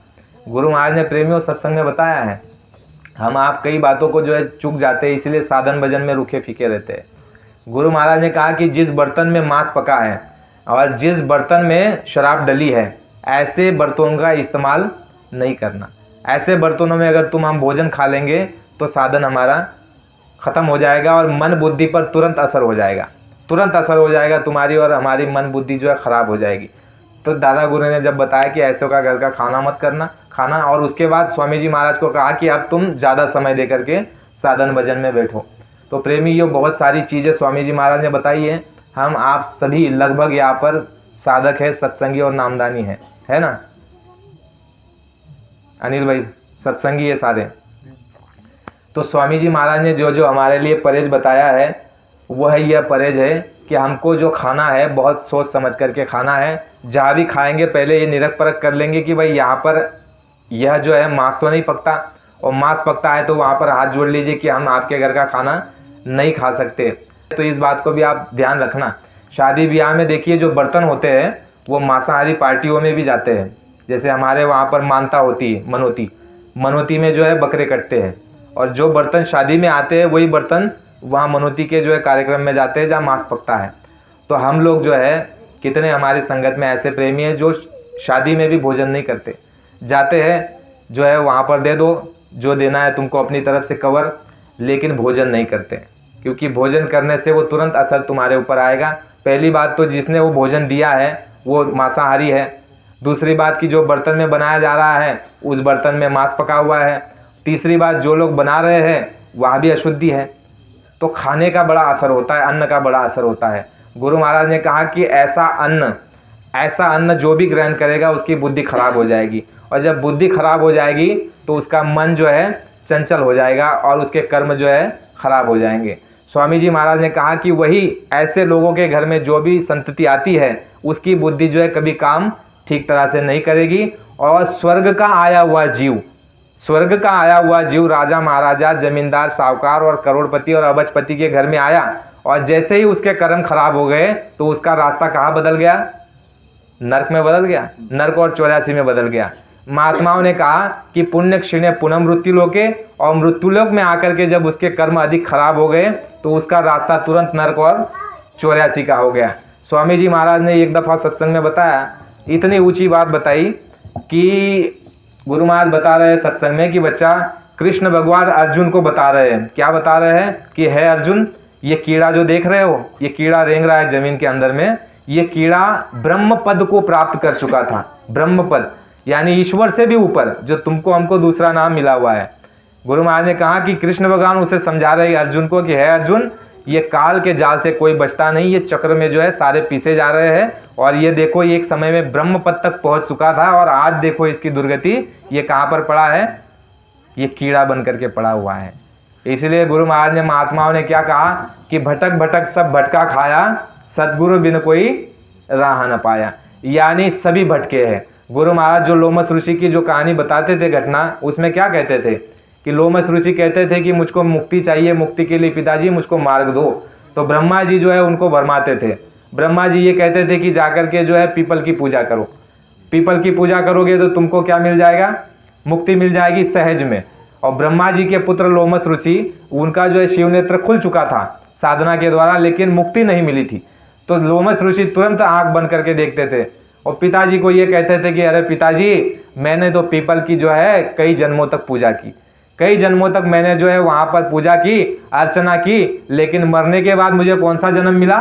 S1: गुरु महाराज ने प्रेमियों सत्संग में बताया है। हम आप कई बातों को जो है चूक जाते हैं, इसलिए साधन भजन में रुखे फीके रहते हैं। गुरु महाराज ने कहा कि जिस बर्तन में मांस पका है और जिस बर्तन में शराब डली है, ऐसे बर्तनों का इस्तेमाल नहीं करना। ऐसे बर्तनों में अगर हम भोजन खा लेंगे तो साधन हमारा ख़त्म हो जाएगा, और मन बुद्धि पर तुरंत असर हो जाएगा। तुरंत असर हो जाएगा तुम्हारी और हमारी मन बुद्धि जो है ख़राब हो जाएगी। तो दादा गुरु ने जब बताया कि ऐसों का घर का खाना मत करना खाना, और उसके बाद स्वामी जी महाराज को कहा कि अब तुम ज़्यादा समय दे करके साधन भजन में बैठो। तो प्रेमी ये बहुत सारी चीज़ें स्वामी जी महाराज ने बताई है। हम आप सभी लगभग यहाँ पर साधक है, सत्संगी और नामदानी है ना अनिल भाई? सत्संगी है सारे। तो स्वामी जी महाराज ने जो जो हमारे लिए परहेज बताया है वह यह परहेज है कि हमको जो खाना है बहुत सोच समझ करके खाना है। जहाँ भी खाएंगे पहले ये निरख परख कर लेंगे कि भाई यहाँ पर यह जो है मांस तो नहीं पकता, और मांस पकता है तो वहाँ पर हाथ जोड़ लीजिए कि हम आपके घर का खाना नहीं खा सकते। तो इस बात को भी आप ध्यान रखना। शादी ब्याह में देखिए जो बर्तन होते हैं वो मांसाहारी पार्टियों में भी जाते हैं। जैसे हमारे वहाँ पर मानता होती है, मनोती में जो है बकरे कटते हैं, और जो बर्तन शादी में आते हैं वही बर्तन वहाँ मनोती के जो है कार्यक्रम में जाते हैं जहाँ मांस पकता है। तो हम लोग जो है कितने हमारी संगत में ऐसे प्रेमी हैं जो शादी में भी भोजन नहीं करते, जाते हैं जो है वहाँ पर दे दो जो देना है तुमको अपनी तरफ से कवर, लेकिन भोजन नहीं करते, क्योंकि भोजन करने से वो तुरंत असर तुम्हारे ऊपर आएगा। पहली बात तो जिसने वो भोजन दिया है वो मांसाहारी है। दूसरी बात कि जो बर्तन में बनाया जा रहा है उस बर्तन में मांस पका हुआ है। तीसरी बात जो लोग बना रहे हैं वह भी अशुद्धि है। तो खाने का बड़ा असर होता है, अन्न का बड़ा असर होता है। गुरु महाराज ने कहा कि ऐसा अन्न जो भी ग्रहण करेगा उसकी बुद्धि खराब हो जाएगी, और जब बुद्धि खराब हो जाएगी तो उसका मन जो है चंचल हो जाएगा और उसके कर्म जो है खराब हो जाएंगे। स्वामी जी महाराज ने कहा कि वही ऐसे लोगों के घर में जो भी संतति आती है उसकी बुद्धि जो है कभी काम ठीक तरह से नहीं करेगी, और स्वर्ग का आया हुआ जीव, स्वर्ग का आया हुआ जीव राजा महाराजा जमींदार साहूकार और करोड़पति और अबजपति के घर में आया और जैसे ही उसके कर्म खराब हो गए तो उसका रास्ता कहाँ बदल गया? नरक में बदल गया, नरक और 84 में बदल गया। महात्माओं ने कहा कि पुण्य क्षीणे पुनः मृत्यु लोके, और मृत्युलोक में आकर के जब उसके कर्म अधिक खराब हो गए तो उसका रास्ता तुरंत नरक और 84 का हो गया। स्वामी जी महाराज ने एक दफ़ा सत्संग में बताया, इतनी ऊंची बात बताई कि गुरु महाराज बता रहे हैं सत्संग में कि बच्चा, कृष्ण भगवान अर्जुन को बता रहे हैं, क्या बता रहे हैं कि है अर्जुन, ये कीड़ा जो देख रहे हो, ये कीड़ा रेंग रहा है जमीन के अंदर में, ये कीड़ा ब्रह्म पद को प्राप्त कर चुका था। ब्रह्म पद यानी ईश्वर से भी ऊपर, जो तुमको हमको दूसरा नाम मिला हुआ है। गुरु महाराज ने कहा कि कृष्ण भगवान उसे समझा रहे अर्जुन को कि है अर्जुन, ये काल के जाल से कोई बचता नहीं, ये चक्र में जो है सारे पीसे जा रहे हैं, और ये देखो ये एक समय में ब्रह्म पद तक पहुंच चुका था और आज देखो इसकी दुर्गति, ये कहाँ पर पड़ा है? ये कीड़ा बन करके पड़ा हुआ है। इसलिए गुरु महाराज ने, महात्माओं ने क्या कहा कि भटक भटक सब भटका खाया, सदगुरु बिन कोई राह न पाया। यानी सभी भटके हैं। गुरु महाराज जो लोमस ऋषि की जो कहानी बताते थे घटना, उसमें क्या कहते थे कि लोमस ऋषि कहते थे कि मुझको मुक्ति चाहिए, मुक्ति के लिए पिताजी मुझको मार्ग दो। तो ब्रह्मा जी जो है उनको भरमाते थे। ब्रह्मा जी ये कहते थे कि जाकर के जो है पीपल की पूजा करो, पीपल की पूजा करोगे तो तुमको क्या मिल जाएगा? मुक्ति मिल जाएगी सहज में। और ब्रह्मा जी के पुत्र लोमस ऋषि, उनका जो है शिव नेत्र खुल चुका था साधना के द्वारा, लेकिन मुक्ति नहीं मिली थी। तो लोमस ऋषि तुरंत आंख बंद करके देखते थे और पिताजी को ये कहते थे कि अरे पिताजी, मैंने तो पीपल की जो है कई जन्मों तक पूजा की, कई जन्मों तक मैंने जो है वहाँ पर पूजा की, अर्चना की, लेकिन मरने के बाद मुझे कौन सा जन्म मिला?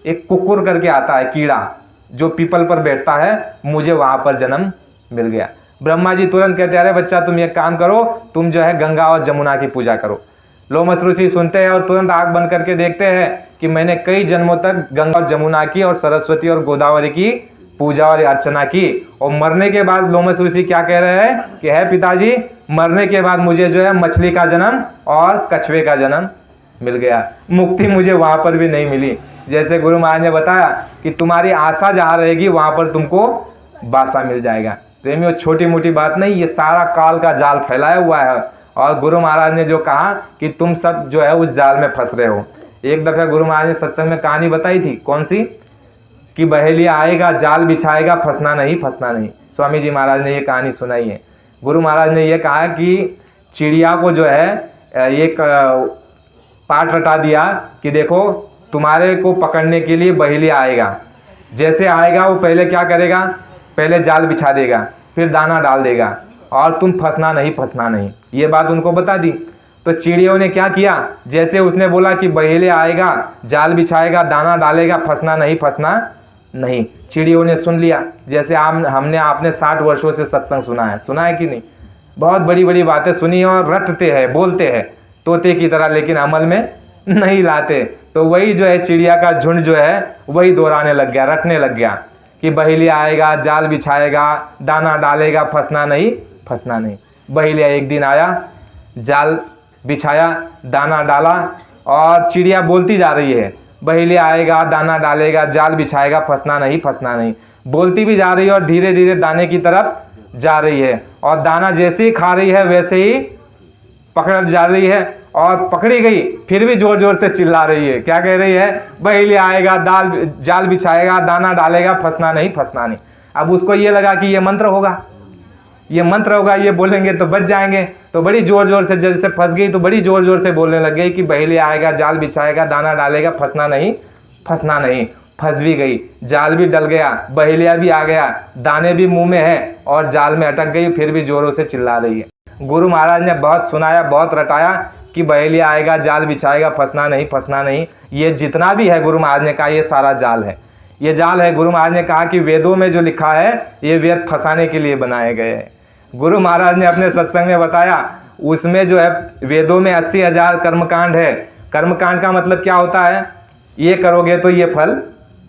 S1: एक कुकुर करके आता है, कीड़ा जो पीपल पर बैठता है, मुझे वहाँ पर जन्म मिल गया। ब्रह्मा जी तुरंत कहते हैं अरे बच्चा तुम एक काम करो, तुम जो है गंगा और जमुना की पूजा करो। लोमस ऋषि सुनते हैं और तुरंत आंख बंद करके देखते हैं कि मैंने कई जन्मों तक गंगा और जमुना की और सरस्वती और गोदावरी की पूजा और अर्चना की, और मरने के बाद लोमस ऋषि क्या कह रहे हैं कि है पिताजी, मरने के बाद मुझे जो है मछली का जन्म और कछुए का जन्म मिल गया, मुक्ति मुझे वहाँ पर भी नहीं मिली। जैसे गुरु महाराज ने बताया कि तुम्हारी आशा जहाँ रहेगी वहाँ पर तुमको बासा मिल जाएगा। प्रेमियों, छोटी मोटी बात नहीं, ये सारा काल का जाल फैलाया हुआ है। और गुरु महाराज ने जो कहा कि तुम सब जो है उस जाल में फंस रहे हो। एक दफ़ा गुरु महाराज ने सत्संग में कहानी बताई थी, कौन सी? कि बहेलिया आएगा, जाल बिछाएगा, फंसना नहीं, फंसना नहीं। स्वामी जी महाराज ने ये कहानी सुनाई है। गुरु महाराज ने ये कहा कि चिड़िया को जो है एक पाठ रटा दिया कि देखो तुम्हारे को पकड़ने के लिए बहेलिया आएगा, जैसे आएगा वो पहले क्या करेगा? पहले जाल बिछा देगा, फिर दाना डाल देगा, और तुम फंसना नहीं, फंसना नहीं। ये बात उनको बता दी। तो चिड़ियों ने क्या किया? जैसे उसने बोला कि बहेलिया आएगा, जाल बिछाएगा, दाना डालेगा, फंसना नहीं, फंसना नहीं, चिड़ियों ने सुन लिया। जैसे हमने आपने 60 वर्षों से सत्संग सुना है कि नहीं? बहुत बड़ी बड़ी बातें सुनी और रटते हैं, बोलते हैं तोते की तरह, लेकिन अमल में नहीं लाते। तो वही जो है चिड़िया का झुंड जो है वही दोहराने लग गया, रटने लग गया कि बहेलिया आएगा, जाल बिछाएगा, दाना डालेगा, फंसना नहीं, फंसना नहीं। बहेलिया एक दिन आया, जाल बिछाया, दाना डाला, और चिड़िया बोलती जा रही है, बहेलिया आएगा, दाना डालेगा, जाल बिछाएगा, फंसना नहीं, फंसना नहीं, बोलती भी जा रही है और धीरे धीरे दाने की तरफ जा रही है। और दाना जैसे ही खा रही है वैसे ही पकड़ जा रही है, और पकड़ी गई फिर भी जोर जोर से चिल्ला रही है। क्या कह रही है? बहेलिया आएगा, जाल बिछाएगा, दाना डालेगा, फंसना नहीं, फंसना नहीं। अब उसको ये लगा कि ये मंत्र होगा, ये मंत्र होगा, ये बोलेंगे तो बच जाएंगे। तो बड़ी जोर जोर से, जैसे फंस गई तो बड़ी जोर जोर से बोलने लग गई कि बहेलिया आएगा, जाल बिछाएगा, दाना डालेगा, फंसना नहीं, फंसना नहीं। फंस भी गई, जाल भी डल गया, बहेलिया भी आ गया, दाने भी मुंह में है और जाल में अटक गई, फिर भी जोरों से चिल्ला रही है। गुरु महाराज ने बहुत सुनाया, बहुत रटाया कि बहेलिया आएगा, जाल बिछाएगा, फंसना नहीं, फंसना नहीं। ये जितना भी है गुरु महाराज ने कहा ये सारा जाल है, ये जाल है। गुरु महाराज ने कहा कि वेदों में जो लिखा है ये वेद फंसाने के लिए बनाए गए हैं। गुरु महाराज ने अपने सत्संग में बताया, उसमें जो है वेदों में 80,000 कर्मकांड है। कर्मकांड का मतलब क्या होता है? ये करोगे तो ये फल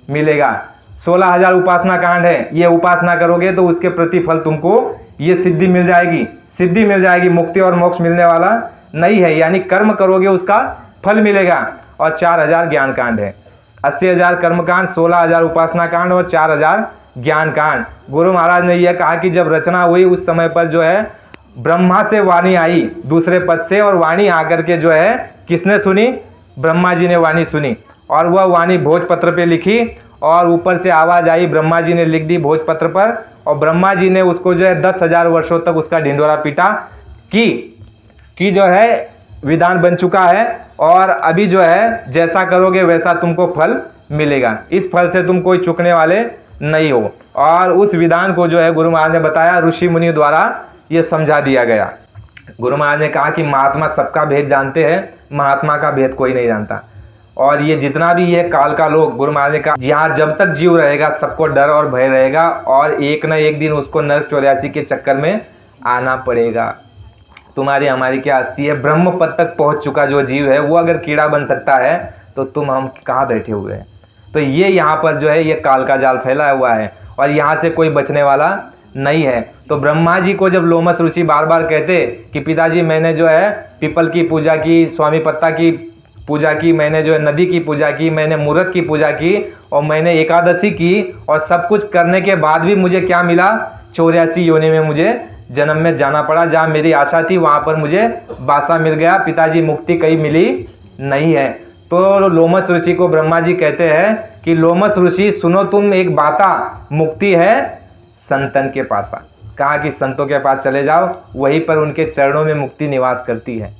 S1: मिलेगा। 16,000 उपासना कांड है, ये उपासना करोगे तो उसके प्रतिफल तुमको ये सिद्धि मिल जाएगी, सिद्धि मिल जाएगी। मुक्ति और मोक्ष मिलने वाला नहीं है, यानी कर्म करोगे उसका फल मिलेगा। और 4,000 ज्ञान कांड है। 80,000 कर्मकांड, 16,000 उपासना कांड और 4,000 ज्ञान कांड। गुरु महाराज ने यह कहा कि जब रचना हुई उस समय पर जो है ब्रह्मा से वाणी आई दूसरे पद से, और वाणी आकर के जो है किसने सुनी? ब्रह्मा जी ने वाणी सुनी, और वह वाणी भोजपत्र पे लिखी, और ऊपर से आवाज आई, ब्रह्मा जी ने लिख दी भोजपत्र पर, और ब्रह्मा जी ने उसको जो है 10,000 वर्षों तक उसका ढिंडोरा पीटा कि जो है विधान बन चुका है, और अभी जो है जैसा करोगे वैसा तुमको फल मिलेगा, इस फल से तुम कोई चुकने वाले नहीं हो। और उस विधान को जो है गुरु महाराज ने बताया, ऋषि मुनि द्वारा ये समझा दिया गया। गुरु महाराज ने कहा कि महात्मा सबका भेद जानते हैं, महात्मा का भेद कोई नहीं जानता। और ये जितना भी ये काल का लोग, गुरु महाराज ने कहा यहाँ जब तक जीव रहेगा सबको डर और भय रहेगा, और एक न एक दिन उसको नरक 84 के चक्कर में आना पड़ेगा। तुम्हारी हमारी क्या हस्ती है? ब्रह्म पद तक पहुंच चुका जो जीव है वो अगर कीड़ा बन सकता है तो तुम हम कहाँ बैठे हुए हैं? तो ये यहाँ पर जो है ये काल का जाल फैला हुआ है, और यहाँ से कोई बचने वाला नहीं है। तो ब्रह्मा जी को जब लोमस ऋषि बार बार कहते कि पिताजी मैंने जो है पीपल की पूजा की, स्वामी पत्ता की पूजा की, मैंने जो है नदी की पूजा की, मैंने मूर्त की पूजा की, और मैंने एकादशी की, और सब कुछ करने के बाद भी मुझे क्या मिला? 84 योनि में मुझे जन्म में जाना पड़ा, जहाँ मेरी आशा थी वहाँ पर मुझे बासा मिल गया, पिताजी मुक्ति कहीं मिली नहीं है। तो लोमस ऋषि को ब्रह्मा जी कहते हैं कि लोमस ऋषि सुनो तुम एक बाता, मुक्ति है संतन के पास। कहा कि संतों के पास चले जाओ, वहीं पर उनके चरणों में मुक्ति निवास करती है।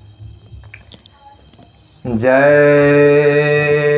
S1: जय